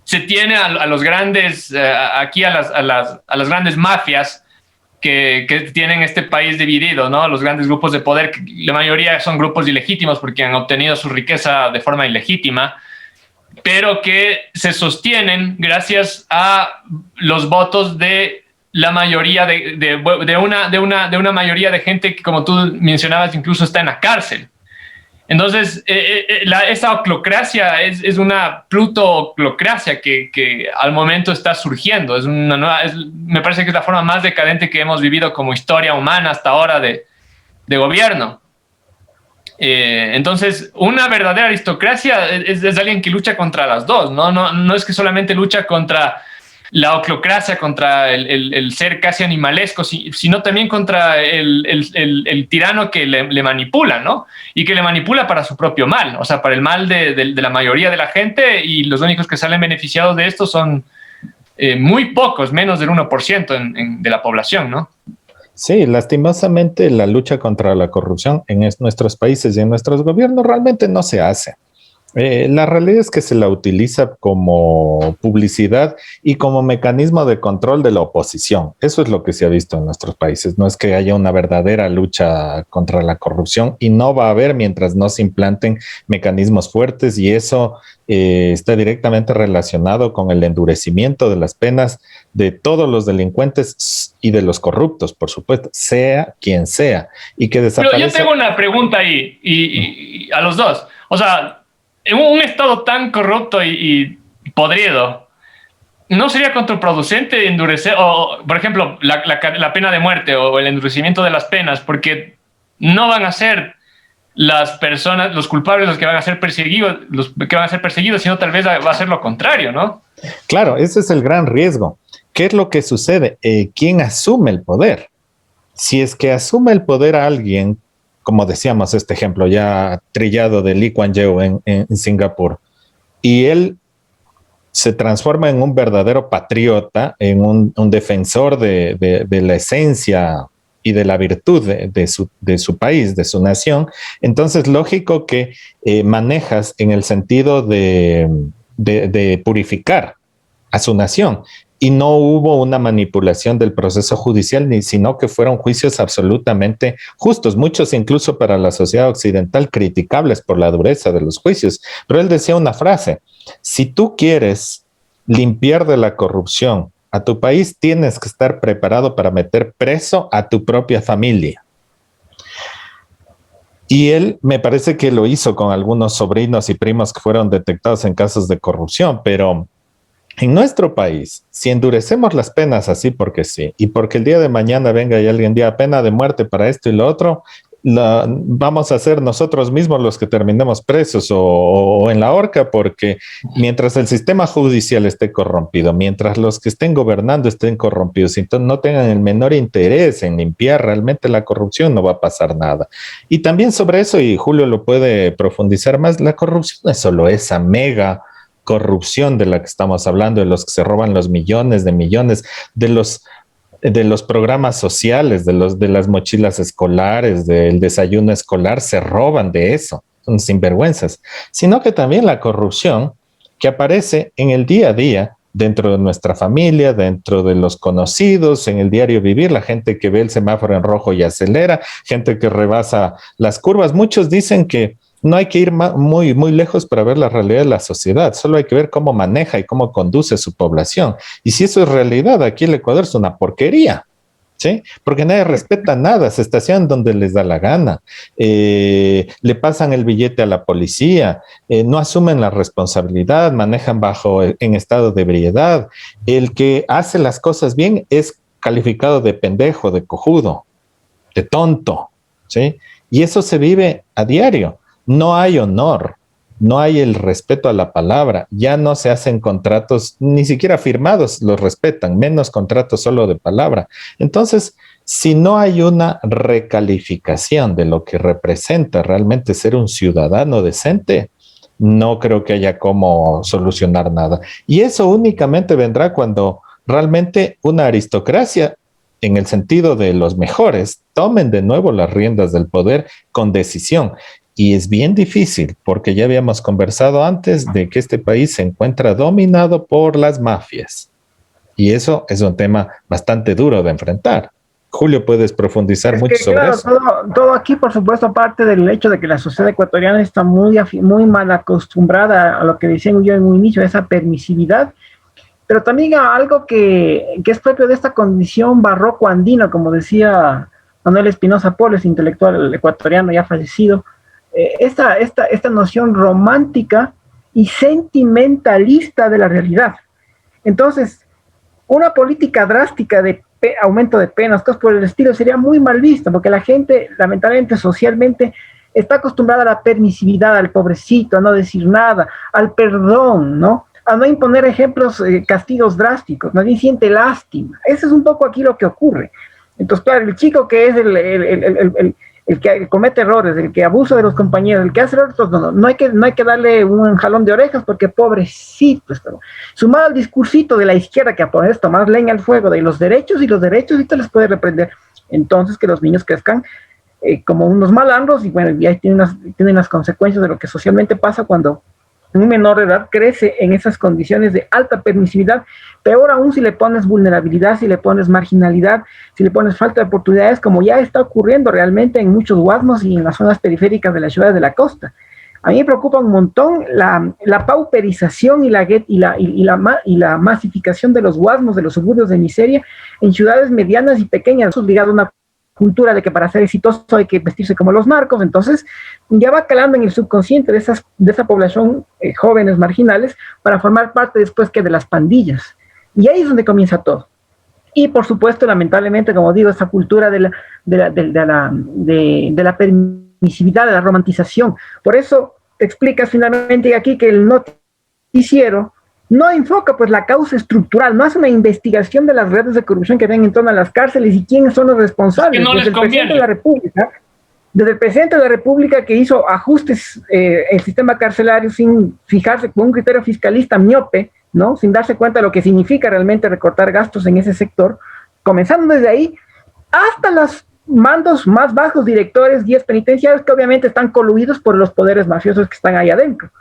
Speaker 3: se tiene a los grandes, aquí a las grandes mafias que tienen este país dividido, ¿no? Los grandes grupos de poder, que la mayoría son grupos ilegítimos porque han obtenido su riqueza de forma ilegítima, pero que se sostienen gracias a los votos de la mayoría de una mayoría de gente que, como tú mencionabas, incluso está en la cárcel. Entonces, esa oclocracia es una plutoclocracia que al momento está surgiendo. Me parece que es la forma más decadente que hemos vivido como historia humana hasta ahora de gobierno. Entonces, una verdadera aristocracia es alguien que lucha contra las dos, ¿no? No es que solamente lucha contra la oclocracia, contra el ser casi animalesco, sino también contra el tirano que le manipula, ¿no? Y que le manipula para su propio mal, o sea, para el mal de la mayoría de la gente, y los únicos que salen beneficiados de esto son muy pocos, menos del 1% de la población, ¿no?
Speaker 1: Sí, lastimosamente la lucha contra la corrupción en nuestros países y en nuestros gobiernos realmente no se hace. La realidad es que se la utiliza como publicidad y como mecanismo de control de la oposición. Eso es lo que se ha visto en nuestros países. No es que haya una verdadera lucha contra la corrupción, y no va a haber mientras no se implanten mecanismos fuertes, y eso está directamente relacionado con el endurecimiento de las penas de todos los delincuentes y de los corruptos, por supuesto, sea quien sea. Y que desaparezca.
Speaker 3: Pero yo tengo una pregunta ahí, y a los dos. O sea, en un estado tan corrupto y podrido, ¿no sería contraproducente endurecer, o, por ejemplo, la pena de muerte o el endurecimiento de las penas? Porque no van a ser las personas, los culpables, los que van a ser perseguidos, sino tal vez va a ser lo contrario, ¿no?
Speaker 1: Claro, ese es el gran riesgo. ¿Qué es lo que sucede? ¿Quién asume el poder? Si es que asume el poder a alguien, como decíamos, este ejemplo ya trillado de Lee Kuan Yew en Singapur, y él se transforma en un verdadero patriota, en un defensor de la esencia y de la virtud de su país, de su nación, entonces lógico que manejas en el sentido de purificar a su nación. Y no hubo una manipulación del proceso judicial, sino que fueron juicios absolutamente justos, muchos incluso para la sociedad occidental criticables por la dureza de los juicios. Pero él decía una frase: si tú quieres limpiar de la corrupción a tu país, tienes que estar preparado para meter preso a tu propia familia. Y él me parece que lo hizo con algunos sobrinos y primos que fueron detectados en casos de corrupción, pero en nuestro país, si endurecemos las penas así porque sí, y porque el día de mañana venga y alguien diga pena de muerte para esto y lo otro, vamos a ser nosotros mismos los que terminemos presos o en la horca, porque mientras el sistema judicial esté corrompido, mientras los que estén gobernando estén corrompidos, y no tengan el menor interés en limpiar realmente la corrupción, no va a pasar nada. Y también sobre eso, y Julio lo puede profundizar más, la corrupción no es solo esa mega corrupción de la que estamos hablando, de los que se roban los millones de millones, de los de los programas sociales, de las mochilas escolares, del desayuno escolar, se roban de eso, son sinvergüenzas, sino que también la corrupción que aparece en el día a día, dentro de nuestra familia, dentro de los conocidos, en el diario vivir, la gente que ve el semáforo en rojo y acelera, gente que rebasa las curvas. Muchos dicen que no hay que ir muy, muy lejos para ver la realidad de la sociedad, solo hay que ver cómo maneja y cómo conduce su población. Y si eso es realidad, aquí el Ecuador es una porquería. ¿Sí? Porque nadie respeta nada, se estacionan donde les da la gana, le pasan el billete a la policía, no asumen la responsabilidad, manejan en estado de ebriedad. El que hace las cosas bien es calificado de pendejo, de cojudo, de tonto, ¿sí? Y eso se vive a diario. No hay honor, no hay el respeto a la palabra, ya no se hacen contratos, ni siquiera firmados los respetan, menos contratos solo de palabra. Entonces, si no hay una recalificación de lo que representa realmente ser un ciudadano decente, no creo que haya cómo solucionar nada. Y eso únicamente vendrá cuando realmente una aristocracia, en el sentido de los mejores, tomen de nuevo las riendas del poder con decisión. Y es bien difícil, porque ya habíamos conversado antes de que este país se encuentra dominado por las mafias. Y eso es un tema bastante duro de enfrentar. Julio, puedes profundizar mucho sobre eso.
Speaker 2: Todo aquí, por supuesto, aparte del hecho de que la sociedad ecuatoriana está muy mal acostumbrada a lo que decía yo en un inicio, esa permisividad, pero también a algo que es propio de esta condición barroco andina, como decía Manuel Espinosa Poles, intelectual ecuatoriano ya fallecido, esta noción romántica y sentimentalista de la realidad. Entonces, una política drástica de aumento de penas, cosas por el estilo, sería muy mal vista, porque la gente, lamentablemente, socialmente, está acostumbrada a la permisividad, al pobrecito, a no decir nada, al perdón, ¿no? A no imponer ejemplos, castigos drásticos, nadie siente lástima. Eso es un poco aquí lo que ocurre. Entonces, claro, el chico que es el que comete errores, el que abusa de los compañeros, el que hace errores, no hay que darle un jalón de orejas porque pobrecito. Sumado al discursito de la izquierda que pone esto, más leña al fuego de los derechos y y te les puede reprender. Entonces que los niños crezcan como unos malandros y bueno, ya tienen las consecuencias de lo que socialmente pasa cuando un menor de edad crece en esas condiciones de alta permisividad, peor aún si le pones vulnerabilidad, si le pones marginalidad, si le pones falta de oportunidades, como ya está ocurriendo realmente en muchos guasmos y en las zonas periféricas de las ciudades de la costa. A mí me preocupa un montón la pauperización y la masificación de los guasmos, de los suburbios de miseria en ciudades medianas y pequeñas, eso es ligado a una cultura de que para ser exitoso hay que vestirse como los narcos. Entonces ya va calando en el subconsciente de esa población jóvenes marginales para formar parte después que de las pandillas. Y ahí es donde comienza todo. Y por supuesto, lamentablemente, como digo, esa cultura de la permisividad, de la romantización. Por eso te explicas finalmente aquí que el noticiero no enfoca pues la causa estructural, no hace una investigación de las redes de corrupción que ven en torno a las cárceles y quiénes son los responsables.
Speaker 3: Es que no les conviene.
Speaker 2: Desde el presidente de la República que hizo ajustes el sistema carcelario sin fijarse con un criterio fiscalista miope, ¿no? Sin darse cuenta de lo que significa realmente recortar gastos en ese sector, comenzando desde ahí hasta los mandos más bajos, directores, guías penitenciarios que obviamente están coludidos por los poderes mafiosos que están ahí adentro.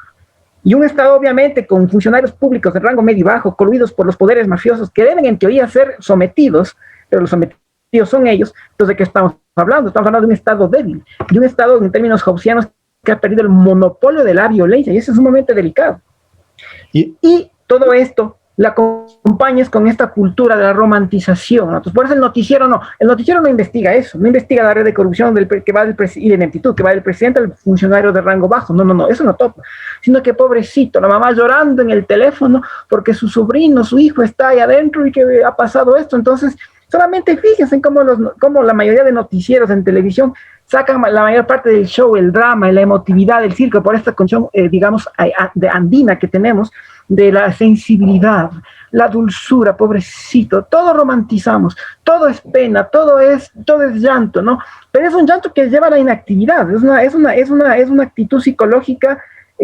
Speaker 2: Y un Estado, obviamente, con funcionarios públicos de rango medio y bajo, coludidos por los poderes mafiosos, que deben en teoría ser sometidos, pero los sometidos son ellos. Entonces, ¿de qué estamos hablando? Estamos hablando de un Estado débil, de un Estado, en términos hobbesianos, que ha perdido el monopolio de la violencia, y eso es sumamente delicado. Y todo esto la acompañas con esta cultura de la romantización, ¿no? Entonces, por eso el noticiero no investiga eso, no investiga la red de corrupción que va y de ineptitud, que va del presidente al funcionario de rango bajo, no, eso no toca, sino que pobrecito, la mamá llorando en el teléfono porque su sobrino, su hijo está ahí adentro y que ha pasado esto. Entonces, solamente fíjense en cómo la mayoría de noticieros en televisión sacan la mayor parte del show, el drama, la emotividad, el circo, por esta condición, digamos, de andina que tenemos, de la sensibilidad, la dulzura, pobrecito, todo romantizamos, todo es pena, todo es llanto, ¿no? Pero es un llanto que lleva a la inactividad, es una actitud psicológica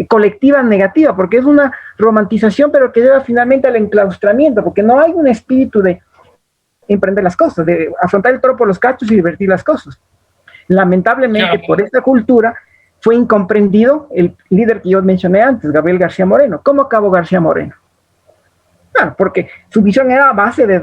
Speaker 2: colectiva negativa, porque es una romantización, pero que lleva finalmente al enclaustramiento, porque no hay un espíritu de emprender las cosas, de afrontar el toro por los cachos y divertir las cosas. Lamentablemente, por esta cultura, fue incomprendido el líder que yo mencioné antes, Gabriel García Moreno. ¿Cómo acabó García Moreno? Claro, porque su visión era a base de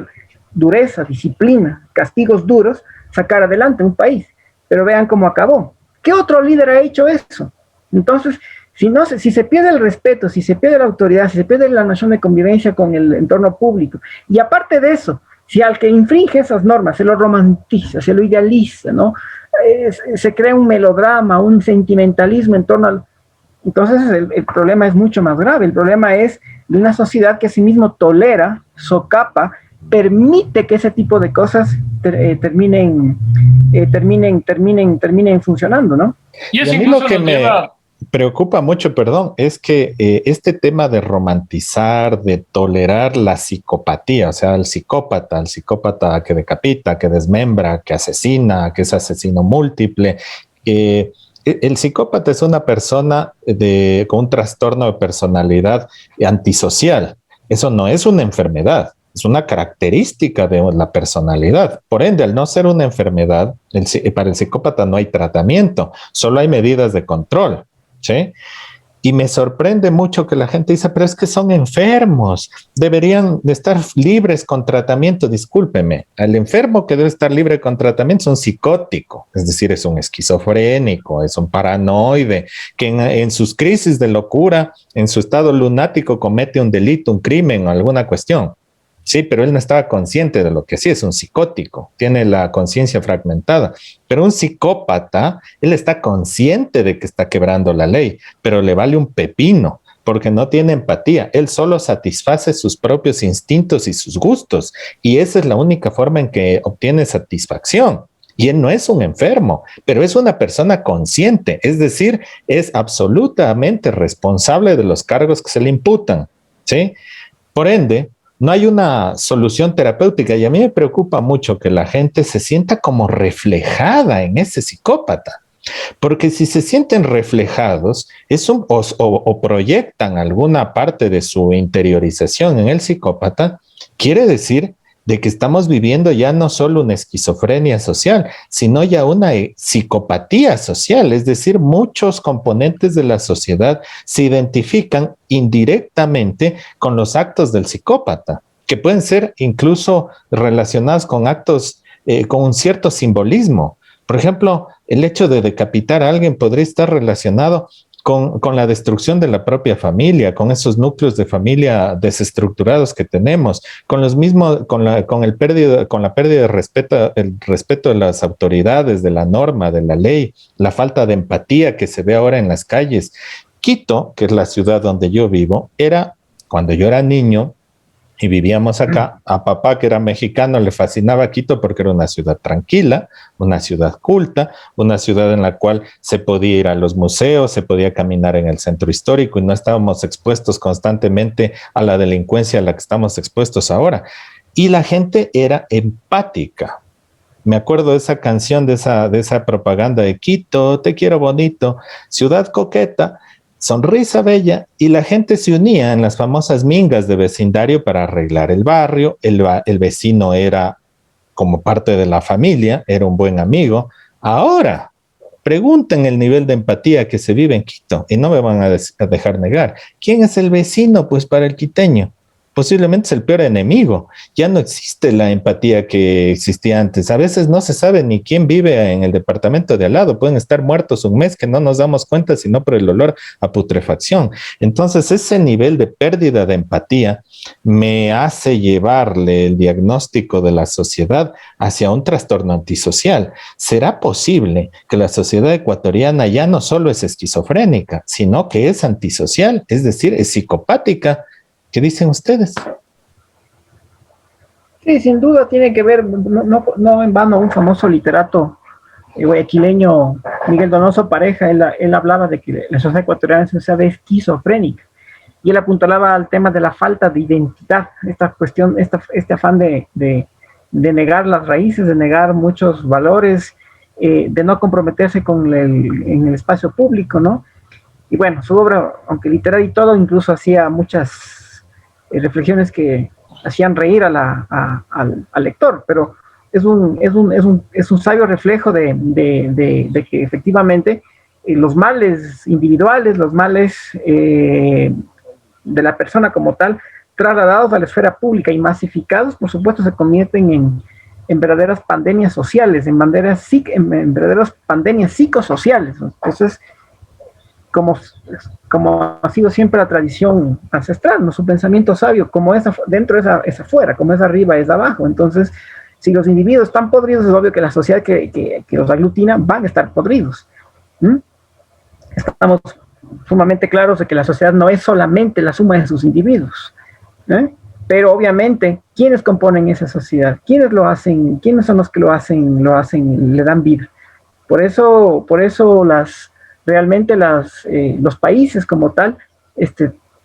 Speaker 2: dureza, disciplina, castigos duros, sacar adelante un país. Pero vean cómo acabó. ¿Qué otro líder ha hecho eso? Entonces, si se pierde el respeto, si se pierde la autoridad, si se pierde la noción de convivencia con el entorno público, y aparte de eso, si al que infringe esas normas se lo romantiza, se lo idealiza, ¿no? Se crea un melodrama, un sentimentalismo en torno al... Entonces el problema es mucho más grave. El problema es de una sociedad que asimismo tolera, socapa, permite que ese tipo de cosas terminen funcionando, ¿no?
Speaker 3: Y eso
Speaker 1: a mí lo que me preocupa mucho, perdón, es que este tema de romantizar, de tolerar la psicopatía, o sea, el psicópata que decapita, que desmembra, que asesina, que es asesino múltiple, el psicópata es una persona con un trastorno de personalidad antisocial. Eso no es una enfermedad, es una característica de la personalidad. Por ende, al no ser una enfermedad, para el psicópata no hay tratamiento, solo hay medidas de control, ¿sí? Y me sorprende mucho que la gente dice, pero es que son enfermos, deberían de estar libres con tratamiento. Discúlpeme, el enfermo que debe estar libre con tratamiento es un psicótico, es decir, es un esquizofrénico, es un paranoide, que en sus crisis de locura, en su estado lunático, comete un delito, un crimen o alguna cuestión. Sí, pero él no estaba consciente de lo que sí es un psicótico, tiene la conciencia fragmentada. Pero un psicópata, él está consciente de que está quebrando la ley, pero le vale un pepino, porque no tiene empatía. Él solo satisface sus propios instintos y sus gustos, y esa es la única forma en que obtiene satisfacción. Y él no es un enfermo, pero es una persona consciente, es decir, es absolutamente responsable de los cargos que se le imputan, ¿sí? Por ende, no hay una solución terapéutica y a mí me preocupa mucho que la gente se sienta como reflejada en ese psicópata, porque si se sienten reflejados o proyectan alguna parte de su interiorización en el psicópata, quiere decir de que estamos viviendo ya no solo una esquizofrenia social, sino ya una psicopatía social, es decir, muchos componentes de la sociedad se identifican indirectamente con los actos del psicópata, que pueden ser incluso relacionados con actos con un cierto simbolismo. Por ejemplo, el hecho de decapitar a alguien podría estar relacionado con la destrucción de la propia familia, con esos núcleos de familia desestructurados que tenemos, con la pérdida de respeto, el respeto de las autoridades, de la norma, de la ley, la falta de empatía que se ve ahora en las calles. Quito, que es la ciudad donde yo vivo, cuando yo era niño y vivíamos acá, a papá, que era mexicano, le fascinaba Quito porque era una ciudad tranquila, una ciudad culta, una ciudad en la cual se podía ir a los museos, se podía caminar en el centro histórico y no estábamos expuestos constantemente a la delincuencia a la que estamos expuestos ahora. Y la gente era empática. Me acuerdo de esa canción, de esa propaganda de Quito, te quiero bonito, ciudad coqueta, sonrisa bella, y la gente se unía en las famosas mingas de vecindario para arreglar el barrio. El vecino era como parte de la familia, era un buen amigo. Ahora, pregunten el nivel de empatía que se vive en Quito y no me van a dejar negar. ¿Quién es el vecino? Pues para el quiteño posiblemente es el peor enemigo. Ya no existe la empatía que existía antes. A veces no se sabe ni quién vive en el departamento de al lado. Pueden estar muertos un mes que no nos damos cuenta, sino por el olor a putrefacción. Entonces, ese nivel de pérdida de empatía me hace llevarle el diagnóstico de la sociedad hacia un trastorno antisocial. ¿Será posible que la sociedad ecuatoriana ya no solo es esquizofrénica, sino que es antisocial, es decir, es psicopática? ¿Qué dicen ustedes?
Speaker 2: Sí, sin duda tiene que ver, no en vano, un famoso literato guayaquileño, Miguel Donoso Pareja, él hablaba de que la sociedad ecuatoriana es una sociedad esquizofrénica, y él apuntalaba al tema de la falta de identidad, esta cuestión, este afán de negar las raíces, de negar muchos valores, de no comprometerse en el espacio público, ¿no? Y bueno, su obra, aunque literaria y todo, incluso hacía muchas reflexiones que hacían reír al lector, pero es un sabio reflejo de que efectivamente los males individuales, los males de la persona como tal, trasladados a la esfera pública y masificados, por supuesto, se convierten en verdaderas pandemias sociales, en verdaderas pandemias psicosociales. Entonces, como ha sido siempre la tradición ancestral, ¿no? Su pensamiento sabio, como es dentro es afuera, como es arriba es abajo. Entonces, si los individuos están podridos, es obvio que la sociedad que los aglutina van a estar podridos. Estamos sumamente claros de que la sociedad no es solamente la suma de sus individuos, pero obviamente, ¿quiénes componen esa sociedad? ¿Quiénes lo hacen? ¿Quiénes son los que lo hacen, le dan vida? Por eso realmente los países como tal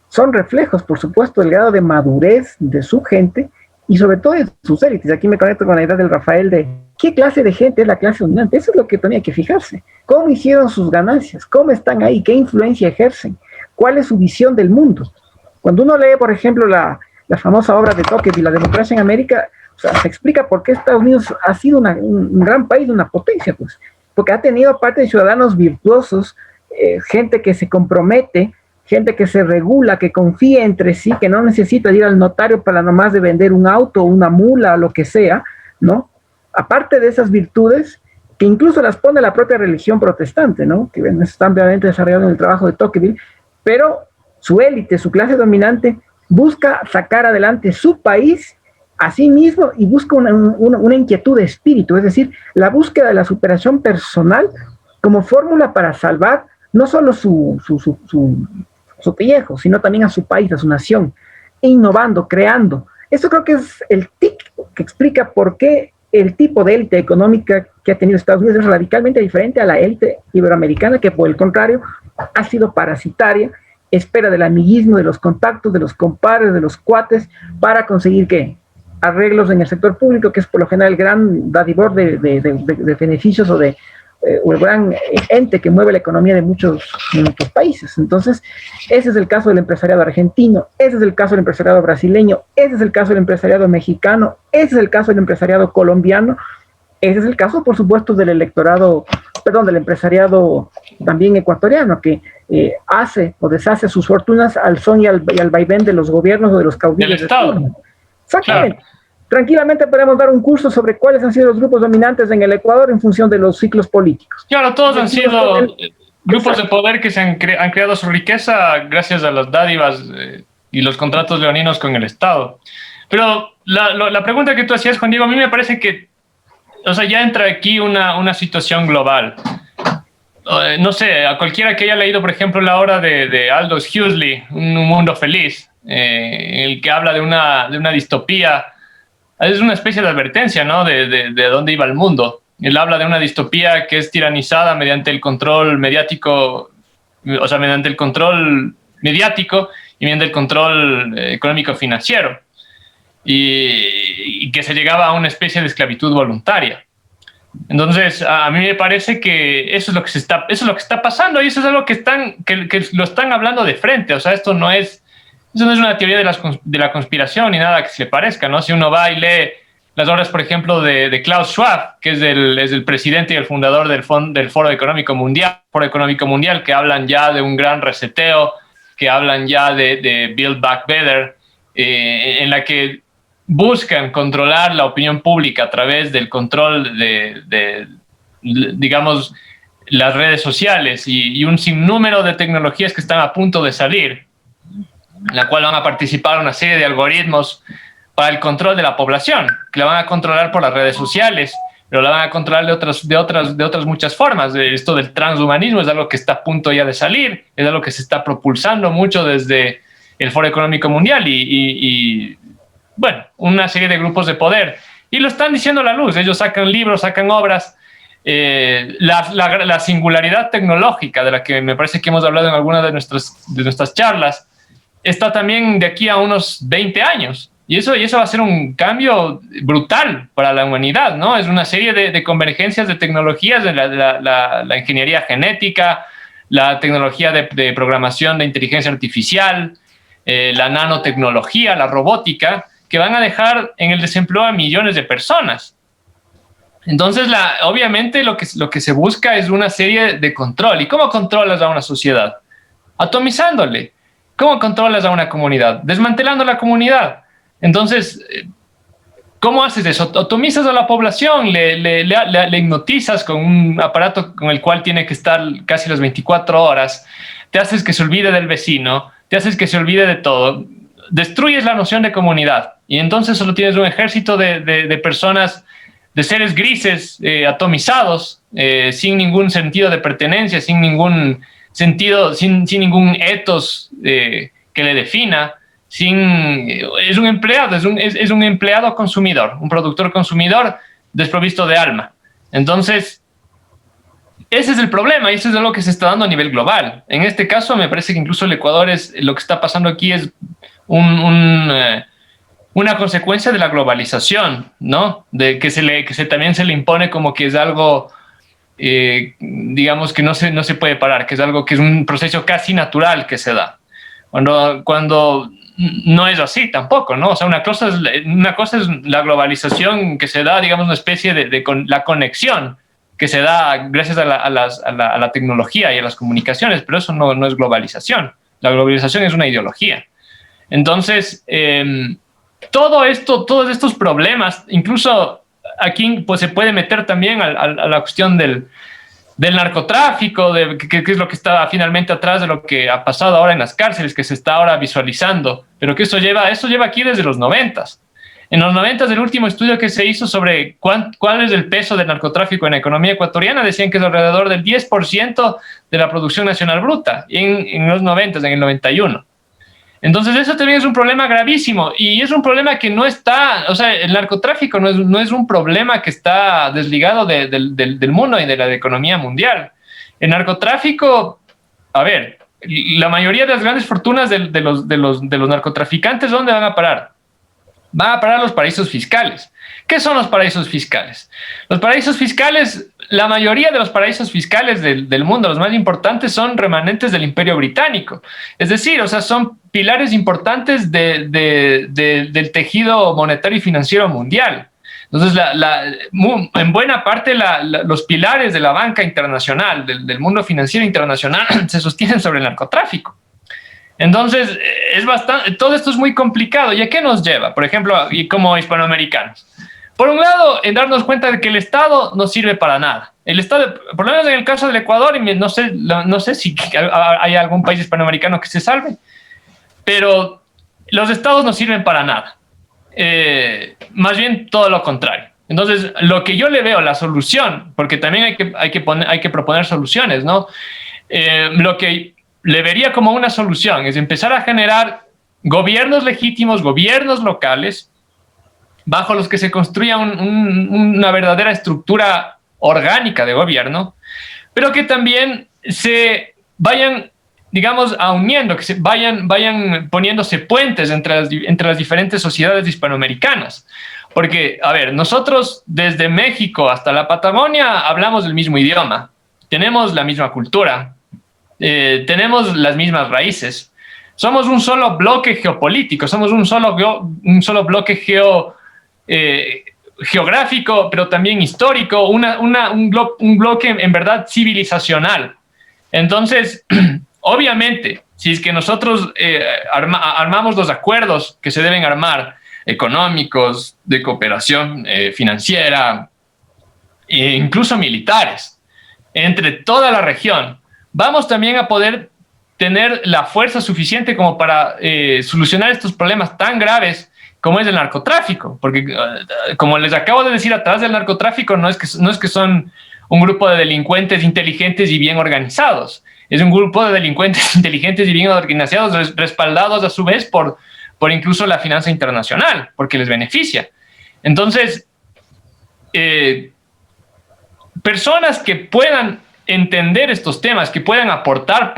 Speaker 2: son reflejos, por supuesto, del grado de madurez de su gente y sobre todo de sus élites. Aquí me conecto con la idea del Rafael de qué clase de gente es la clase dominante. Eso es lo que tenía que fijarse. ¿Cómo hicieron sus ganancias? ¿Cómo están ahí? ¿Qué influencia ejercen? ¿Cuál es su visión del mundo? Cuando uno lee, por ejemplo, la famosa obra de Tocqueville, La democracia en América, o sea, se explica por qué Estados Unidos ha sido un gran país, una potencia, pues. Porque ha tenido parte de ciudadanos virtuosos, gente que se compromete, gente que se regula, que confía entre sí, que no necesita ir al notario para nomás de vender un auto, una mula, lo que sea, ¿no? Aparte de esas virtudes, que incluso las pone la propia religión protestante, ¿no? Que está ampliamente desarrollado en el trabajo de Tocqueville, pero su élite, su clase dominante, busca sacar adelante su país a sí mismo y busca una inquietud de espíritu, es decir, la búsqueda de la superación personal como fórmula para salvar no solo su pellejo, sino también a su país, a su nación, innovando, creando. Eso creo que es el tic que explica por qué el tipo de élite económica que ha tenido Estados Unidos es radicalmente diferente a la élite iberoamericana, que por el contrario ha sido parasitaria, espera del amiguismo, de los contactos, de los compadres, de los cuates, para conseguir ¿qué? Arreglos en el sector público, que es por lo general el gran dadivor de beneficios o el gran ente que mueve la economía de muchos países. Entonces, ese es el caso del empresariado argentino, ese es el caso del empresariado brasileño, ese es el caso del empresariado mexicano, ese es el caso del empresariado colombiano, ese es el caso, por supuesto, del empresariado también ecuatoriano, que hace o deshace sus fortunas al son y al vaivén de los gobiernos o de los caudillos
Speaker 3: del Estado.
Speaker 2: Exactamente.
Speaker 3: Claro.
Speaker 2: Tranquilamente podemos dar un curso sobre cuáles han sido los grupos dominantes en el Ecuador en función de los ciclos políticos.
Speaker 3: Claro, todos han sido grupos de poder que han creado su riqueza gracias a las dádivas y los contratos leoninos con el Estado. Pero la pregunta que tú hacías, Juan Diego, a mí me parece que, o sea, ya entra aquí una situación global. No sé, a cualquiera que haya leído, por ejemplo, la obra de Aldous Huxley, Un mundo feliz, en el que habla de una distopía. Es una especie de advertencia, ¿no? De dónde iba el mundo. Él habla de una distopía que es tiranizada mediante el control mediático, o sea, mediante el control mediático y mediante el control económico-financiero. Y que se llegaba a una especie de esclavitud voluntaria. Entonces, a mí me parece que eso es lo que está pasando y eso es algo que lo están hablando de frente. O sea, eso no es una teoría de la conspiración ni nada que se le parezca, ¿no? Si uno va y lee las obras, por ejemplo, de Klaus Schwab, que es el presidente y el fundador del Foro Económico Mundial, que hablan ya de un gran reseteo, que hablan ya de Build Back Better, en la que buscan controlar la opinión pública a través del control digamos, las redes sociales y un sinnúmero de tecnologías que están a punto de salir, en la cual van a participar una serie de algoritmos para el control de la población, que la van a controlar por las redes sociales, pero la van a controlar de otras muchas formas. Esto del transhumanismo es algo que está a punto ya de salir, es algo que se está propulsando mucho desde el Foro Económico Mundial y bueno, una serie de grupos de poder. Y lo están diciendo a la luz. Ellos sacan libros, sacan obras. La singularidad tecnológica, de la que me parece que hemos hablado en alguna de nuestras charlas, está también de aquí a unos 20 años. Y eso va a ser un cambio brutal para la humanidad, ¿no? Es una serie de convergencias de tecnologías, de la ingeniería genética, la tecnología de programación de inteligencia artificial, la nanotecnología, la robótica, que van a dejar en el desempleo a millones de personas. Entonces, obviamente lo que se busca es una serie de control. ¿Y cómo controlas a una sociedad? Atomizándole. ¿Cómo controlas a una comunidad? Desmantelando la comunidad. Entonces, ¿cómo haces eso? Atomizas a la población, le hipnotizas con un aparato con el cual tiene que estar casi las 24 horas, te haces que se olvide del vecino, te haces que se olvide de todo, destruyes la noción de comunidad y entonces solo tienes un ejército de personas, de seres grises, atomizados, sin ningún sentido de pertenencia, sin ningún sentido, sin ningún ethos que le defina. Es un empleado, es un empleado consumidor, un productor consumidor desprovisto de alma. Entonces, ese es el problema y eso es lo que se está dando a nivel global. En este caso, me parece que incluso el Ecuador lo que está pasando aquí es una consecuencia de la globalización, ¿no? De que también se le impone como que es algo, digamos, que no se puede parar, que es algo que es un proceso casi natural que se da. Cuando no es así tampoco, ¿no? O sea, una cosa es la globalización que se da, digamos, una especie de la conexión que se da gracias a la tecnología y a las comunicaciones, pero eso no es globalización. La globalización es una ideología. Entonces, todos estos problemas, incluso aquí pues, se puede meter también a la cuestión del narcotráfico, que es lo que está finalmente atrás de lo que ha pasado ahora en las cárceles, que se está ahora visualizando, pero que eso lleva aquí desde los 90s. En los 90s, el último estudio que se hizo sobre cuál es el peso del narcotráfico en la economía ecuatoriana, decían que es alrededor del 10% de la producción nacional bruta, en los 90s, en el 91. Entonces eso también es un problema gravísimo y es un problema que no está, o sea, el narcotráfico no es un problema que está desligado del mundo y de la economía mundial. El narcotráfico, a ver, la mayoría de las grandes fortunas de los narcotraficantes, ¿dónde van a parar? Van a parar a los paraísos fiscales. ¿Qué son los paraísos fiscales? Los paraísos fiscales, la mayoría de los paraísos fiscales del mundo, los más importantes, son remanentes del Imperio Británico. Es decir, o sea, son pilares importantes del tejido monetario y financiero mundial. Entonces, en buena parte, los pilares de la banca internacional, del mundo financiero internacional, se sostienen sobre el narcotráfico. Entonces, todo esto es muy complicado. ¿Y a qué nos lleva? Por ejemplo, y como hispanoamericanos. Por un lado, en darnos cuenta de que el Estado no sirve para nada. El Estado, por lo menos en el caso del Ecuador, y no sé si hay algún país hispanoamericano que se salve, pero los Estados no sirven para nada. Más bien todo lo contrario. Entonces, lo que yo le veo, la solución, porque también hay que proponer soluciones, ¿no? Lo que le vería como una solución es empezar a generar gobiernos legítimos, gobiernos locales, bajo los que se construya una verdadera estructura orgánica de gobierno, pero que también se vayan, digamos, uniendo, que se vayan poniéndose puentes entre las diferentes sociedades hispanoamericanas. Porque, a ver, nosotros desde México hasta la Patagonia hablamos el mismo idioma, tenemos la misma cultura, tenemos las mismas raíces, somos un solo bloque geopolítico, somos un solo bloque geográfico, pero también histórico, un bloque en verdad civilizacional. Entonces, obviamente, si es que nosotros armamos los acuerdos que se deben armar, económicos, de cooperación financiera, e incluso militares, entre toda la región, vamos también a poder tener la fuerza suficiente como para solucionar estos problemas tan graves como es el narcotráfico, porque como les acabo de decir, atrás del narcotráfico no es que son un grupo de delincuentes inteligentes y bien organizados, es un grupo de delincuentes inteligentes y bien organizados, respaldados a su vez por incluso la finanza internacional, porque les beneficia. Entonces, personas que puedan entender estos temas, que puedan aportar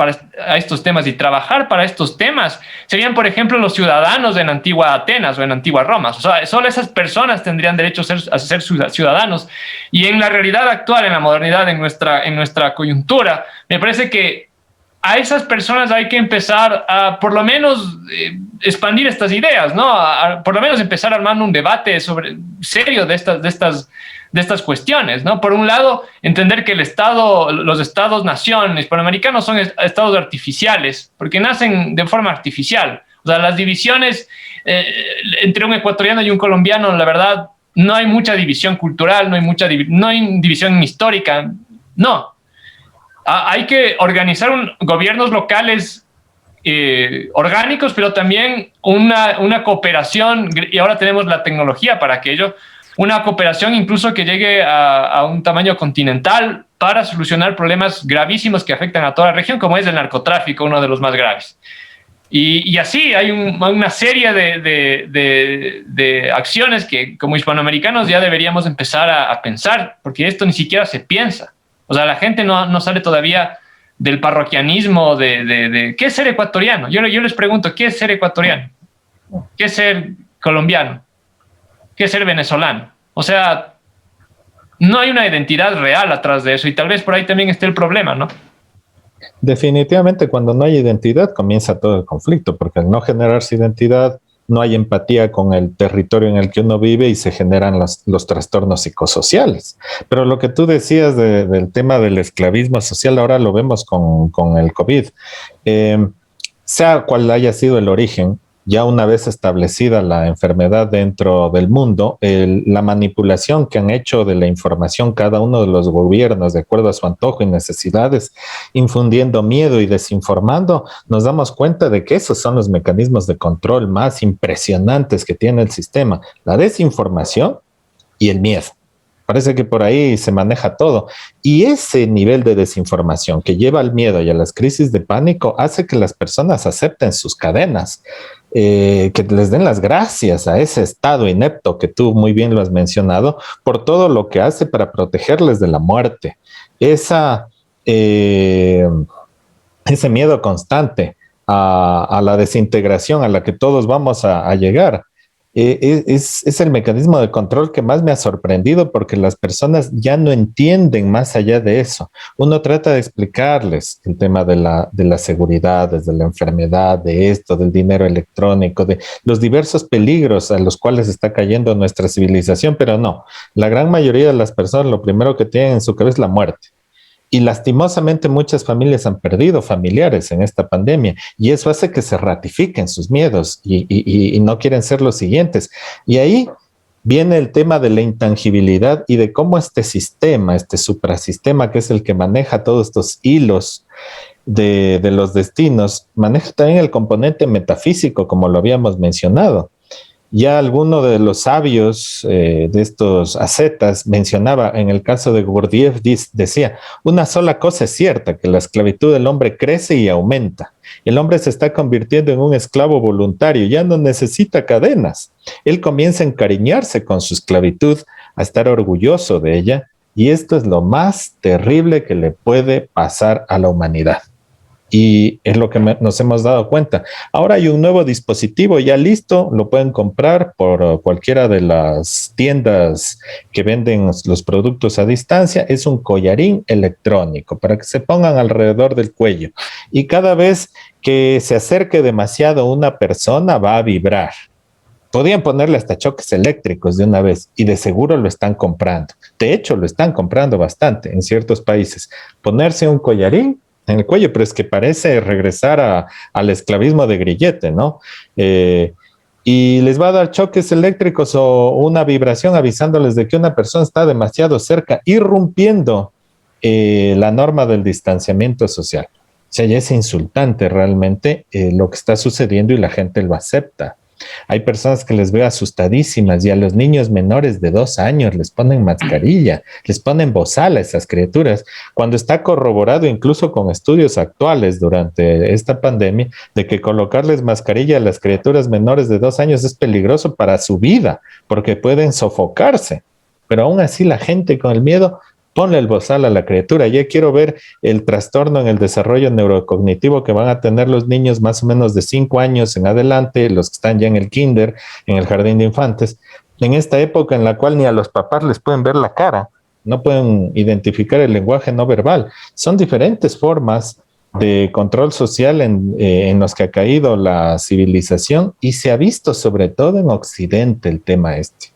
Speaker 3: a estos temas y trabajar para estos temas, serían, por ejemplo, los ciudadanos en antigua Atenas o en antigua Roma. O sea, solo esas personas tendrían derecho a ser ciudadanos. Y en la realidad actual, en la modernidad, en nuestra coyuntura, me parece que a esas personas hay que empezar a, por lo menos, expandir estas ideas, ¿no? Por lo menos empezar armando un debate serio de estas cuestiones, ¿no? Por un lado, entender que los estados-nación hispanoamericanos son estados artificiales, porque nacen de forma artificial. O sea, las divisiones entre un ecuatoriano y un colombiano, la verdad, no hay mucha división cultural, no hay división histórica, no. Hay que organizar gobiernos locales orgánicos, pero también una cooperación, y ahora tenemos la tecnología para aquello, una cooperación incluso que llegue a un tamaño continental para solucionar problemas gravísimos que afectan a toda la región, como es el narcotráfico, uno de los más graves. Y así hay una serie de acciones que como hispanoamericanos ya deberíamos empezar a pensar, porque esto ni siquiera se piensa. O sea, la gente no sale todavía del parroquianismo de ¿qué es ser ecuatoriano? Yo les pregunto, ¿qué es ser ecuatoriano? ¿Qué es ser colombiano? ¿Qué es ser venezolano? O sea, no hay una identidad real atrás de eso y tal vez por ahí también esté el problema, ¿no?
Speaker 1: Definitivamente, cuando no hay identidad comienza todo el conflicto, porque al no generarse identidad no hay empatía con el territorio en el que uno vive y se generan los trastornos psicosociales. Pero lo que tú decías del tema del esclavismo social, ahora lo vemos con el COVID. Sea cual haya sido el origen, ya una vez establecida la enfermedad dentro del mundo, la manipulación que han hecho de la información cada uno de los gobiernos de acuerdo a su antojo y necesidades, infundiendo miedo y desinformando, nos damos cuenta de que esos son los mecanismos de control más impresionantes que tiene el sistema, la desinformación y el miedo. Parece que por ahí se maneja todo. Y ese nivel de desinformación que lleva al miedo y a las crisis de pánico hace que las personas acepten sus cadenas, que les den las gracias a ese estado inepto que tú muy bien lo has mencionado, por todo lo que hace para protegerles de la muerte. Ese miedo constante a la desintegración a la que todos vamos a llegar. Es el mecanismo de control que más me ha sorprendido porque las personas ya no entienden más allá de eso. Uno trata de explicarles el tema de la seguridad, desde la enfermedad, de esto, del dinero electrónico, de los diversos peligros a los cuales está cayendo nuestra civilización, pero no. La gran mayoría de las personas lo primero que tienen en su cabeza es la muerte. Y lastimosamente muchas familias han perdido familiares en esta pandemia y eso hace que se ratifiquen sus miedos y no quieren ser los siguientes. Y ahí viene el tema de la intangibilidad y de cómo este sistema, este suprasistema que es el que maneja todos estos hilos de los destinos, maneja también el componente metafísico, como lo habíamos mencionado. Ya alguno de los sabios de estos ascetas mencionaba, en el caso de Gurdjieff, decía, una sola cosa es cierta, que la esclavitud del hombre crece y aumenta. El hombre se está convirtiendo en un esclavo voluntario, ya no necesita cadenas. Él comienza a encariñarse con su esclavitud, a estar orgulloso de ella, y esto es lo más terrible que le puede pasar a la humanidad. Y es lo que nos hemos dado cuenta. Ahora hay un nuevo dispositivo ya listo, lo pueden comprar por cualquiera de las tiendas que venden los productos a distancia. Es un collarín electrónico para que se pongan alrededor del cuello. Y cada vez que se acerque demasiado una persona va a vibrar. Podían ponerle hasta choques eléctricos de una vez y de seguro lo están comprando. De hecho, lo están comprando bastante en ciertos países. Ponerse un collarín en el cuello, pero es que parece regresar al esclavismo de grillete, ¿no? Y les va a dar choques eléctricos o una vibración avisándoles de que una persona está demasiado cerca, irrumpiendo la norma del distanciamiento social. O sea, ya es insultante realmente lo que está sucediendo y la gente lo acepta. Hay personas que les veo asustadísimas y a los niños menores de 2 años les ponen mascarilla, les ponen bozal a esas criaturas, cuando está corroborado incluso con estudios actuales durante esta pandemia de que colocarles mascarilla a las criaturas menores de 2 años es peligroso para su vida porque pueden sofocarse. Pero aún así la gente con el miedo ponle el bozal a la criatura. Ya quiero ver el trastorno en el desarrollo neurocognitivo que van a tener los niños más o menos de 5 años en adelante, los que están ya en el kinder, en el jardín de infantes, en esta época en la cual ni a los papás les pueden ver la cara, no pueden identificar el lenguaje no verbal. Son diferentes formas de control social en los que ha caído la civilización, y se ha visto sobre todo en Occidente el tema este.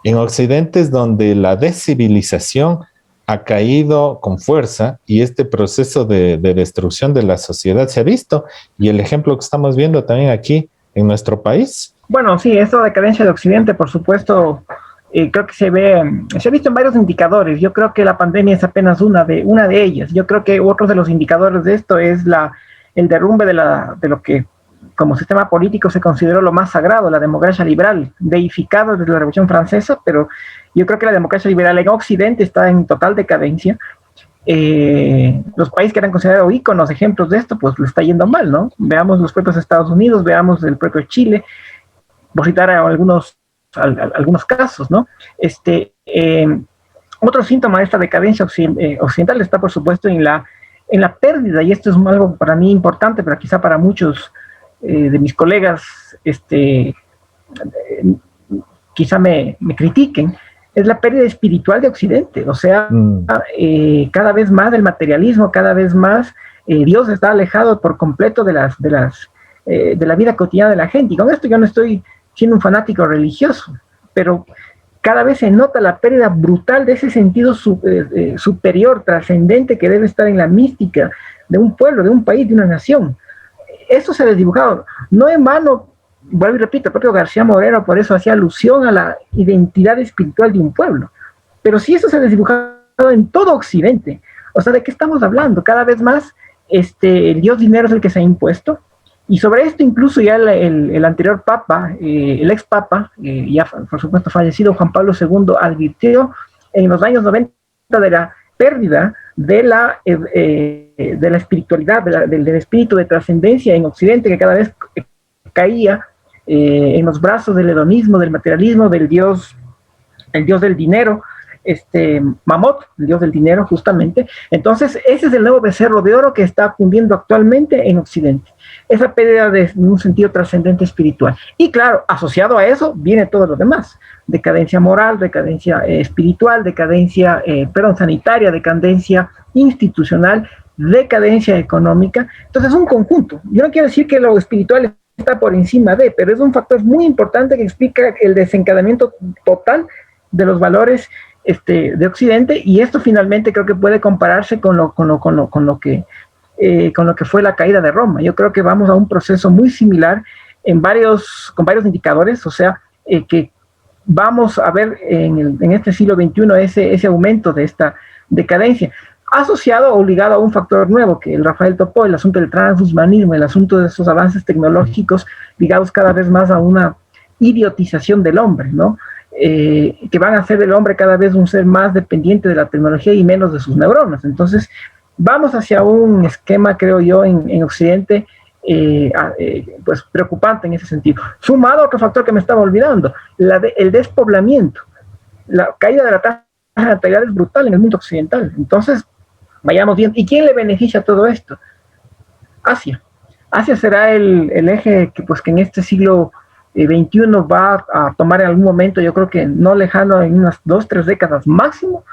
Speaker 1: En Occidente es donde la descivilización ha caído con fuerza y este proceso de destrucción de la sociedad se ha visto, y el ejemplo que estamos viendo también aquí en nuestro país.
Speaker 2: Bueno, sí, esta decadencia de Occidente, por supuesto, creo que se ha visto en varios indicadores. Yo creo que la pandemia es apenas una de ellas. Yo creo que otro de los indicadores de esto es el derrumbe de lo que como sistema político se consideró lo más sagrado, la democracia liberal, deificada desde la Revolución Francesa, pero yo creo que la democracia liberal en Occidente está en total decadencia. Los países que eran considerados íconos, ejemplos de esto, pues le está yendo mal, ¿no? Veamos los propios Estados Unidos, veamos el propio Chile, por citar algunos casos, ¿no? Otro síntoma de esta decadencia occidental está, por supuesto, en la pérdida, y esto es algo para mí importante, pero quizá para muchos de mis colegas quizá me critiquen, es la pérdida espiritual de Occidente. O sea, cada vez más el materialismo, cada vez más Dios está alejado por completo de la vida cotidiana de la gente. Y con esto yo no estoy siendo un fanático religioso, pero cada vez se nota la pérdida brutal de ese sentido superior, trascendente, que debe estar en la mística de un pueblo, de un país, de una nación. Esto se ha desdibujado. No en vano, vuelvo y repito, el propio García Moreno por eso hacía alusión a la identidad espiritual de un pueblo. Pero si eso se ha desdibujado en todo Occidente, o sea, ¿de qué estamos hablando? Cada vez más el dios dinero es el que se ha impuesto. Y sobre esto incluso ya el anterior papa, el ex papa, ya por supuesto fallecido, Juan Pablo II, advirtió en los años 90 de la pérdida de la espiritualidad, del espíritu de trascendencia en Occidente, que cada vez caía en los brazos del hedonismo, del materialismo, el dios del dinero, Mamot, el dios del dinero justamente. Entonces ese es el nuevo becerro de oro que está cundiendo actualmente en Occidente, esa pérdida de un sentido trascendente espiritual. Y claro, asociado a eso viene todo lo demás: decadencia moral, decadencia espiritual, decadencia sanitaria, decadencia institucional, decadencia económica. Entonces es un conjunto. Yo no quiero decir que lo espiritual está por encima de, pero es un factor muy importante que explica el desencadenamiento total de los valores de Occidente, y esto finalmente creo que puede compararse con lo que fue la caída de Roma. Yo creo que vamos a un proceso muy similar con varios indicadores, o sea, que vamos a ver en este siglo XXI ese aumento de esta decadencia, asociado o ligado a un factor nuevo que el Rafael topó, el asunto del transhumanismo, el asunto de esos avances tecnológicos ligados cada vez más a una idiotización del hombre, ¿no? Que van a hacer del hombre cada vez un ser más dependiente de la tecnología y menos de sus neuronas. Entonces, vamos hacia un esquema, creo yo, en Occidente, pues preocupante en ese sentido. Sumado a otro factor que me estaba olvidando, el despoblamiento. La caída de la tasa de natalidad es brutal en el mundo occidental. Entonces, vayamos bien. ¿Y quién le beneficia a todo esto? Asia. Asia será el eje que en este siglo XXI va a tomar en algún momento, yo creo que no lejano, en unas 2-3 décadas máximo,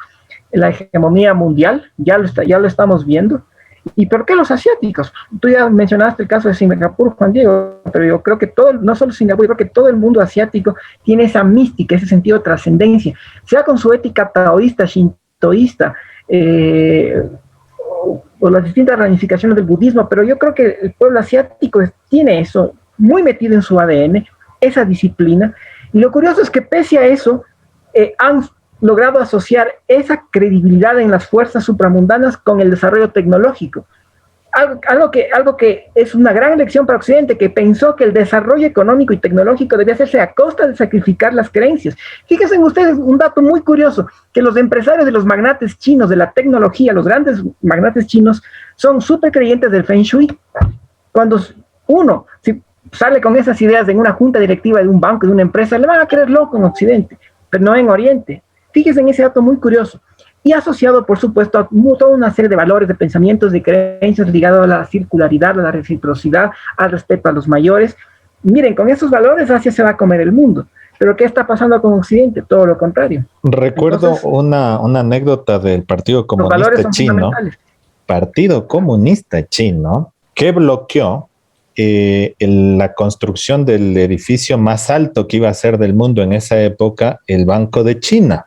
Speaker 2: la hegemonía mundial. Ya lo estamos viendo. ¿Y por qué los asiáticos? Tú ya mencionaste el caso de Singapur, Juan Diego, pero yo creo que no solo Singapur, yo creo que todo el mundo asiático tiene esa mística, ese sentido de trascendencia, sea con su ética taoísta, shintoísta, o las distintas ramificaciones del budismo, pero yo creo que el pueblo asiático tiene eso muy metido en su ADN, esa disciplina, y lo curioso es que pese a eso, han logrado asociar esa credibilidad en las fuerzas supramundanas con el desarrollo tecnológico. Algo que es una gran lección para Occidente, que pensó que el desarrollo económico y tecnológico debía hacerse a costa de sacrificar las creencias. Fíjense ustedes un dato muy curioso, que los empresarios de los magnates chinos de la tecnología, los grandes magnates chinos, son súper creyentes del Feng Shui. Cuando uno sale con esas ideas en una junta directiva de un banco, de una empresa, le van a creer loco en Occidente, pero no en Oriente. Fíjense en ese dato muy curioso. Y asociado, por supuesto, a toda una serie de valores, de pensamientos, de creencias ligados a la circularidad, a la reciprocidad, al respeto a los mayores. Miren, con esos valores Asia se va a comer el mundo. ¿Pero qué está pasando con Occidente? Todo lo contrario.
Speaker 1: Recuerdo una anécdota del Partido Comunista Chino. Partido Comunista Chino que bloqueó la construcción del edificio más alto que iba a ser del mundo en esa época, el Banco de China.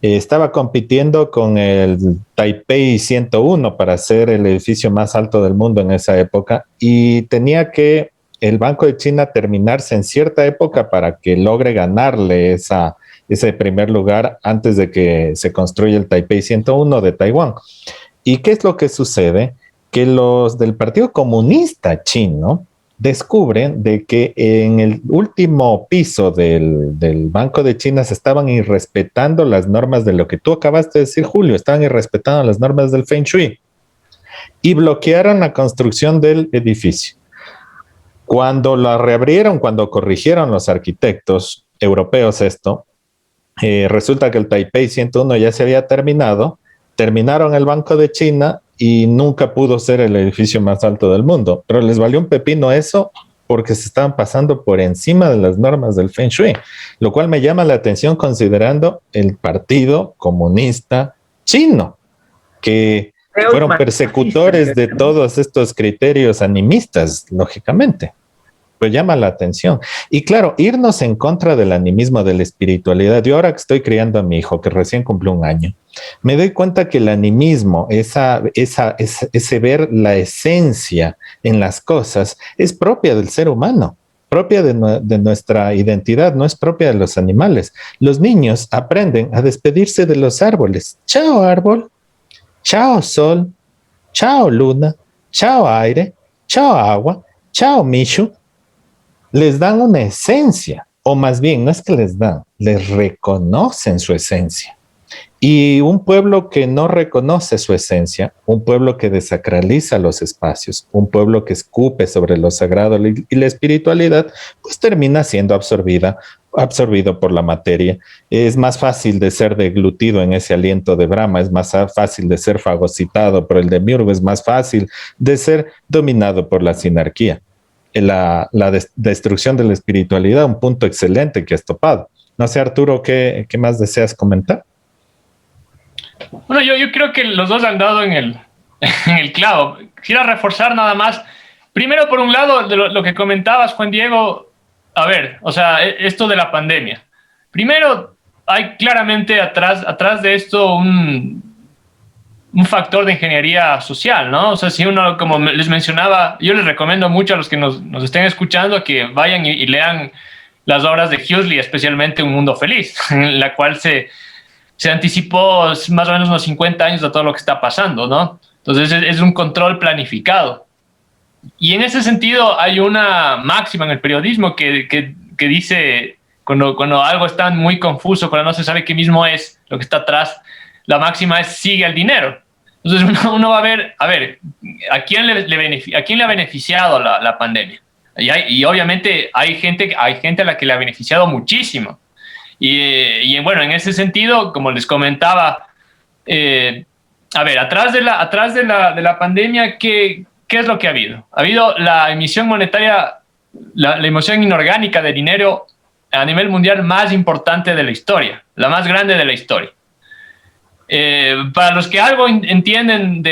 Speaker 1: Estaba compitiendo con el Taipei 101 para ser el edificio más alto del mundo en esa época, y tenía que el Banco de China terminarse en cierta época para que logre ganarle ese primer lugar antes de que se construya el Taipei 101 de Taiwán. ¿Y qué es lo que sucede? Que los del Partido Comunista Chino descubren de que en el último piso del Banco de China se estaban irrespetando las normas de lo que tú acabaste de decir, Julio, estaban irrespetando las normas del Feng Shui y bloquearon la construcción del edificio. Cuando la reabrieron, cuando corrigieron los arquitectos europeos esto, resulta que el Taipei 101 ya se había terminado, terminaron el Banco de China y nunca pudo ser el edificio más alto del mundo, pero les valió un pepino eso porque se estaban pasando por encima de las normas del Feng Shui, lo cual me llama la atención considerando el Partido Comunista Chino, que fueron persecutores de todos estos criterios animistas, lógicamente. Pues llama la atención. Y claro, irnos en contra del animismo, de la espiritualidad. Yo ahora que estoy criando a mi hijo, que recién cumplió un año, me doy cuenta que el animismo, ese ver la esencia en las cosas, es propia del ser humano, propia de nuestra identidad, no es propia de los animales. Los niños aprenden a despedirse de los árboles. Chao árbol, chao sol, chao luna, chao aire, chao agua, chao Mishu. Les dan una esencia, o más bien, no es que les dan, les reconocen su esencia. Y un pueblo que no reconoce su esencia, un pueblo que desacraliza los espacios, un pueblo que escupe sobre lo sagrado y la espiritualidad, pues termina siendo absorbido por la materia. Es más fácil de ser deglutido en ese aliento de Brahma, es más fácil de ser fagocitado por el demiurgo, es más fácil de ser dominado por la sinarquía. La destrucción de la espiritualidad, un punto excelente que has topado. No sé, Arturo, ¿qué más deseas comentar?
Speaker 3: Bueno, yo creo que los dos han dado en el clavo. Quisiera reforzar nada más. Primero, por un lado, de lo que comentabas, Juan Diego, a ver, o sea, esto de la pandemia. Primero, hay claramente atrás de esto un factor de ingeniería social, ¿no? O sea, si uno, como les mencionaba, yo les recomiendo mucho a los que nos estén escuchando que vayan y lean las obras de Huxley, especialmente Un Mundo Feliz, en la cual se anticipó más o menos unos 50 años de todo lo que está pasando, ¿no? Entonces es un control planificado. Y en ese sentido hay una máxima en el periodismo que dice, cuando algo está muy confuso, cuando no se sabe qué mismo es lo que está atrás, la máxima es sigue el dinero. Entonces uno va a ver, ¿a quién le ha beneficiado la pandemia? Y obviamente hay gente a la que le ha beneficiado muchísimo. Y bueno, en ese sentido, como les comentaba, atrás de la pandemia, ¿qué es lo que ha habido? Ha habido la emisión monetaria, la emisión inorgánica de dinero a nivel mundial más importante de la historia, la más grande de la historia. Para los que algo entienden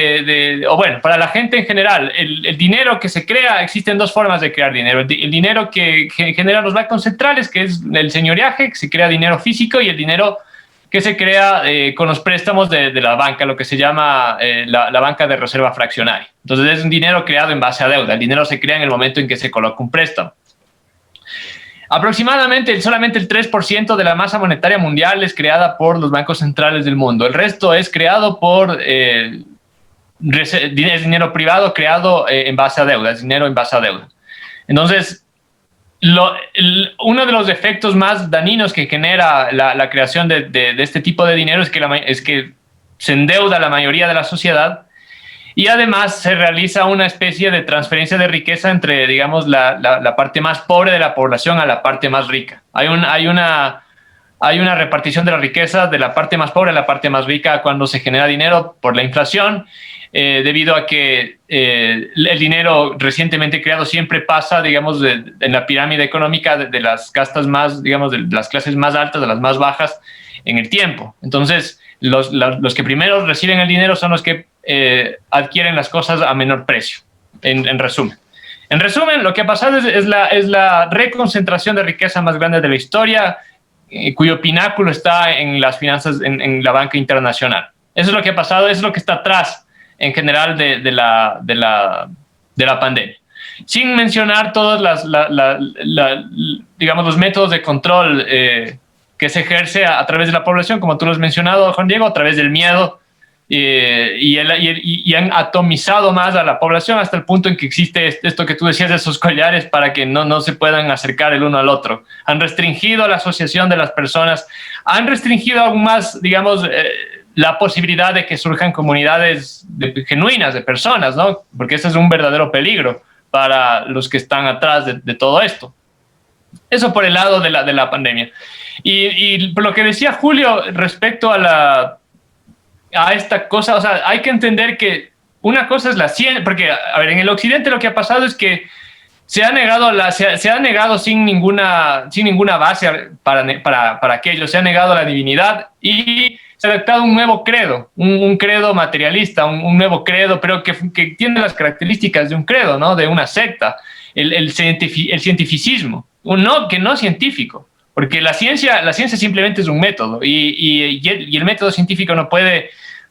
Speaker 3: o bueno, para la gente en general, el dinero que se crea, existen dos formas de crear dinero. El dinero que genera los bancos centrales, que es el señoreaje, que se crea dinero físico, y el dinero que se crea con los préstamos de la banca, lo que se llama la banca de reserva fraccionaria. Entonces es un dinero creado en base a deuda. El dinero se crea en el momento en que se coloca un préstamo. Aproximadamente solamente el 3% de la masa monetaria mundial es creada por los bancos centrales del mundo. El resto es creado por dinero privado creado en base a deuda, es dinero en base a deuda. Entonces, uno de los efectos más dañinos que genera la creación de este tipo de dinero es que se endeuda la mayoría de la sociedad. Y además se realiza una especie de transferencia de riqueza entre, digamos, la parte más pobre de la población a la parte más rica. Hay una repartición de la riqueza de la parte más pobre a la parte más rica cuando se genera dinero por la inflación, debido a que el dinero recientemente creado siempre pasa, digamos, en la pirámide económica de las castas más, digamos, de las clases más altas a las más bajas en el tiempo. Entonces, los que primero reciben el dinero son los que adquieren las cosas a menor precio, en resumen. En resumen, lo que ha pasado es la reconcentración de riqueza más grande de la historia, cuyo pináculo está en las finanzas, en la banca internacional. Eso es lo que ha pasado, eso es lo que está atrás, en general, de la pandemia. Sin mencionar todos digamos, los métodos de control que se ejerce a través de la población, como tú lo has mencionado, Juan Diego, a través del miedo, y han atomizado más a la población hasta el punto en que existe esto que tú decías de esos collares para que no se puedan acercar el uno al otro. Han restringido la asociación de las personas, han restringido aún más, digamos, la posibilidad de que surjan comunidades genuinas de personas, ¿no? Porque ese es un verdadero peligro para los que están atrás de todo esto. Eso por el lado de la pandemia. Y por lo que decía Julio respecto a esta cosa, o sea, hay que entender que una cosa es la ciencia, porque, a ver, en el occidente lo que ha pasado es que se ha negado sin ninguna base para aquello, se ha negado la divinidad y se ha adoptado un nuevo credo, un credo materialista, un nuevo credo, pero que tiene las características de un credo, ¿no? De una secta, el cientificismo, que no científico, porque la ciencia simplemente es un método y el método científico no puede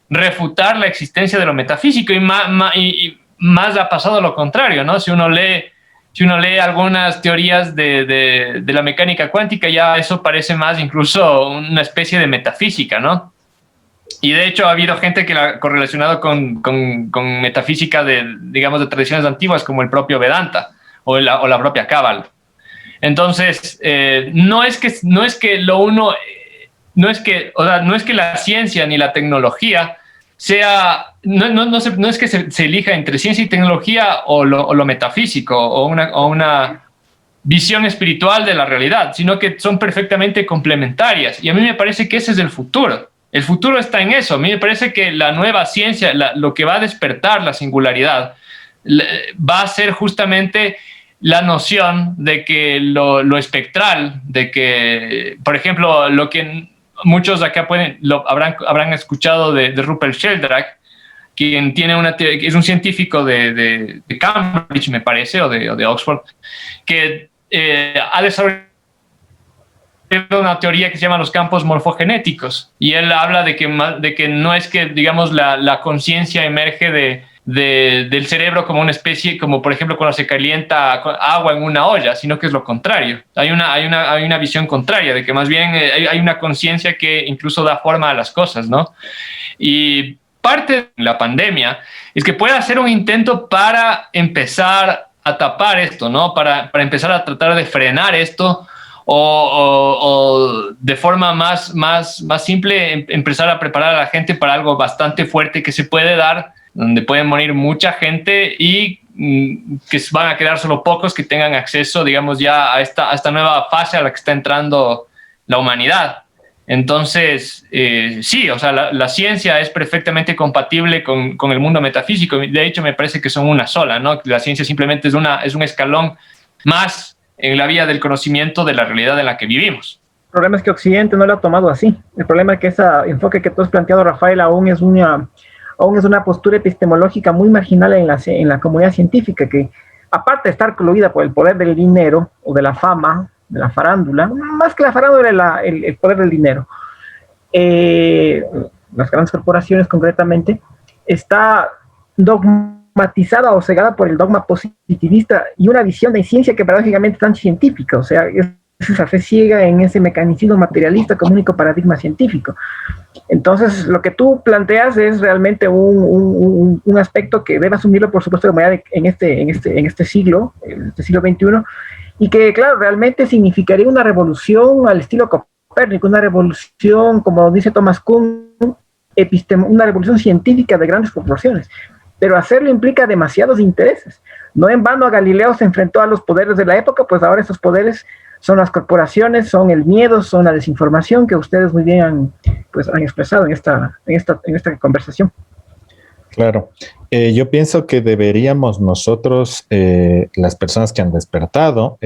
Speaker 3: refutar la existencia de lo metafísico y más ha pasado lo contrario, ¿no? Si uno lee algunas teorías de la mecánica cuántica, ya eso parece más incluso una especie de metafísica, ¿no? Y de hecho ha habido gente que la ha correlacionado con metafísica digamos, de tradiciones antiguas como el propio Vedanta o la propia Cábala. Entonces, no es que la ciencia ni la tecnología no es que se elija entre ciencia y tecnología o lo metafísico o una visión espiritual de la realidad, sino que son perfectamente complementarias. Y a mí me parece que ese es el futuro. El futuro está en eso. A mí me parece que la nueva ciencia, lo que va a despertar la singularidad, va a ser justamente la noción de que lo espectral, de que, por ejemplo, lo que muchos acá habrán escuchado de Rupert Sheldrake, quien tiene es un científico de Cambridge, me parece, o de Oxford, que ha desarrollado una teoría que se llama los campos morfogenéticos, y él habla de que no es que, digamos, la conciencia emerge del cerebro como una especie, como por ejemplo cuando se calienta agua en una olla, sino que es lo contrario. Hay una visión contraria, de que más bien hay una conciencia que incluso da forma a las cosas, ¿no? Y parte de la pandemia es que puede hacer un intento para empezar a tapar esto, ¿no? Para empezar a tratar de frenar esto, o de forma más simple empezar a preparar a la gente para algo bastante fuerte que se puede dar, donde pueden morir mucha gente y que van a quedar solo pocos que tengan acceso, digamos, ya a esta nueva fase a la que está entrando la humanidad. Entonces, sí, o sea, la ciencia es perfectamente compatible con el mundo metafísico. De hecho, me parece que son una sola, ¿no? La ciencia simplemente es un escalón más en la vía del conocimiento de la realidad en la que vivimos.
Speaker 2: El problema es que Occidente no lo ha tomado así. El problema es que ese enfoque que tú has planteado, Rafael, aún es una postura epistemológica muy marginal en la comunidad científica, que aparte de estar coluida por el poder del dinero o de la fama, de la farándula, más que la farándula, el poder del dinero, las grandes corporaciones concretamente, está dogmatizada o cegada por el dogma positivista y una visión de ciencia que paradójicamente es tan científica, o sea, es esa fe ciega en ese mecanicismo materialista como único paradigma científico. Entonces, lo que tú planteas es realmente un aspecto que debe asumirlo, por supuesto, la humanidad en este siglo XXI, y que, claro, realmente significaría una revolución al estilo Copérnico, una revolución, como dice Thomas Kuhn, una revolución científica de grandes proporciones. Pero hacerlo implica demasiados intereses. No en vano Galileo se enfrentó a los poderes de la época, pues ahora esos poderes son las corporaciones, son el miedo, son la desinformación que ustedes muy bien han expresado en esta conversación.
Speaker 1: Claro. Yo pienso que deberíamos nosotros, las personas que han despertado,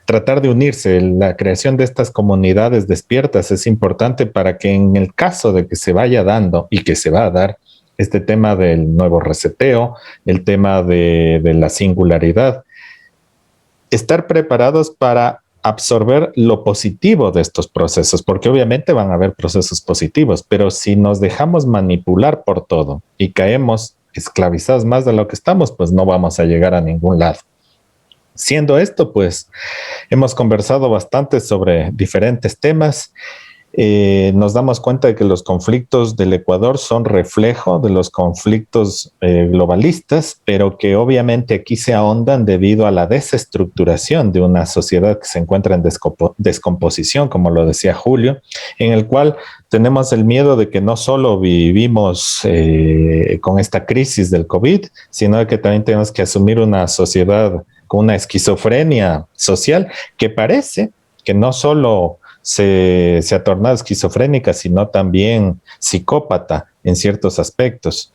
Speaker 1: tratar de unirse. La creación de estas comunidades despiertas es importante para que en el caso de que se vaya dando y que se va a dar este tema del nuevo reseteo, el tema de la singularidad, estar preparados para absorber lo positivo de estos procesos, porque obviamente van a haber procesos positivos, pero si nos dejamos manipular por todo y caemos esclavizados más de lo que estamos, pues no vamos a llegar a ningún lado. Siendo esto, pues hemos conversado bastante sobre diferentes temas. Nos damos cuenta de que los conflictos del Ecuador son reflejo de los conflictos globalistas, pero que obviamente aquí se ahondan debido a la desestructuración de una sociedad que se encuentra en descomposición, como lo decía Julio, en el cual tenemos el miedo de que no solo vivimos con esta crisis del COVID, sino de que también tenemos que asumir una sociedad con una esquizofrenia social que parece que no solo se ha tornado esquizofrénica, sino también psicópata en ciertos aspectos.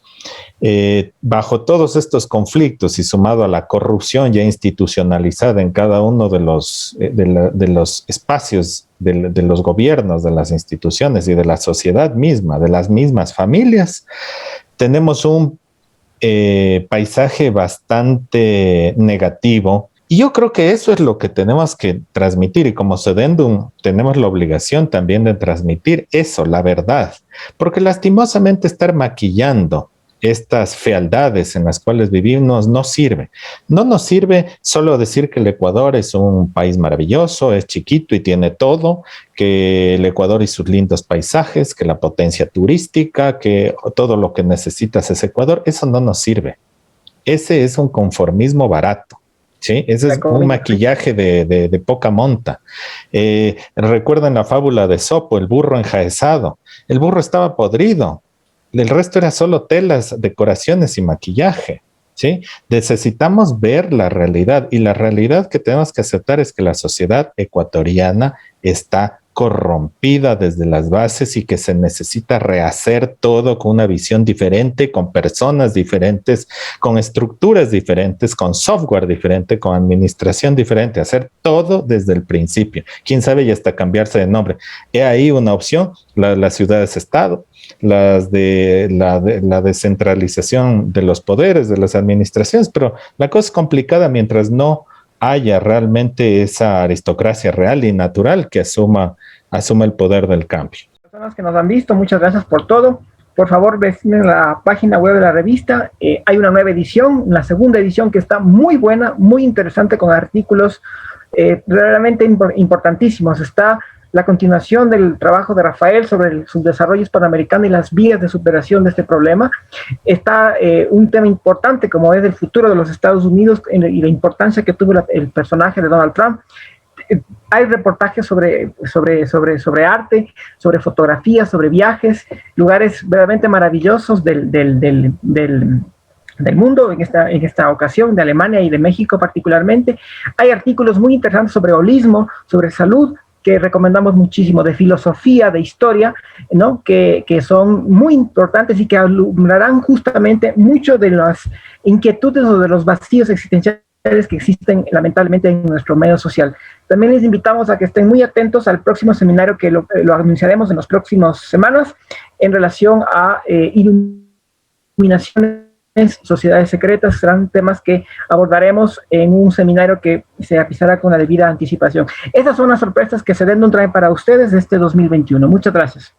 Speaker 1: Bajo todos estos conflictos y sumado a la corrupción ya institucionalizada en cada uno de los espacios de los gobiernos, de las instituciones y de la sociedad misma, de las mismas familias, tenemos un paisaje bastante negativo. Y yo creo que eso es lo que tenemos que transmitir, y como Sedendum tenemos la obligación también de transmitir eso, la verdad, porque lastimosamente estar maquillando estas fealdades en las cuales vivimos no sirve. No nos sirve solo decir que el Ecuador es un país maravilloso, es chiquito y tiene todo, que el Ecuador y sus lindos paisajes, que la potencia turística, que todo lo que necesitas es Ecuador. Eso no nos sirve. Ese es un conformismo barato. Sí, ese es un maquillaje de poca monta. Recuerden la fábula de Sopo, el burro enjaezado. El burro estaba podrido. El resto era solo telas, decoraciones y maquillaje. ¿Sí? Necesitamos ver la realidad, y la realidad que tenemos que aceptar es que la sociedad ecuatoriana está corrompida desde las bases y que se necesita rehacer todo con una visión diferente, con personas diferentes, con estructuras diferentes, con software diferente, con administración diferente, hacer todo desde el principio. Quién sabe, y hasta cambiarse de nombre. He ahí una opción, las ciudades-estado, la descentralización de los poderes, de las administraciones, pero la cosa es complicada mientras no haya realmente esa aristocracia real y natural que asuma el poder del cambio.
Speaker 2: Personas que nos han visto, muchas gracias por todo. Por favor, visiten la página web de la revista. Hay una nueva edición, la segunda edición, que está muy buena, muy interesante, con artículos realmente importantísimos. Está la continuación del trabajo de Rafael sobre el subdesarrollo hispanoamericano y las vías de superación de este problema. Está un tema importante como es el futuro de los Estados Unidos y la importancia que tuvo el personaje de Donald Trump. Hay reportajes sobre arte, sobre fotografías, sobre viajes, lugares verdaderamente maravillosos del mundo en esta ocasión, de Alemania y de México particularmente. Hay artículos muy interesantes sobre holismo, sobre salud, que recomendamos muchísimo, de filosofía, de historia, ¿no? que son muy importantes y que alumbrarán justamente mucho de las inquietudes o de los vacíos existenciales que existen lamentablemente en nuestro medio social. También les invitamos a que estén muy atentos al próximo seminario que lo anunciaremos en las próximas semanas en relación a iluminaciones, sociedades secretas. Serán temas que abordaremos en un seminario que se avisará con la debida anticipación. Esas son las sorpresas que Sedendum trae para ustedes este 2021. Muchas gracias.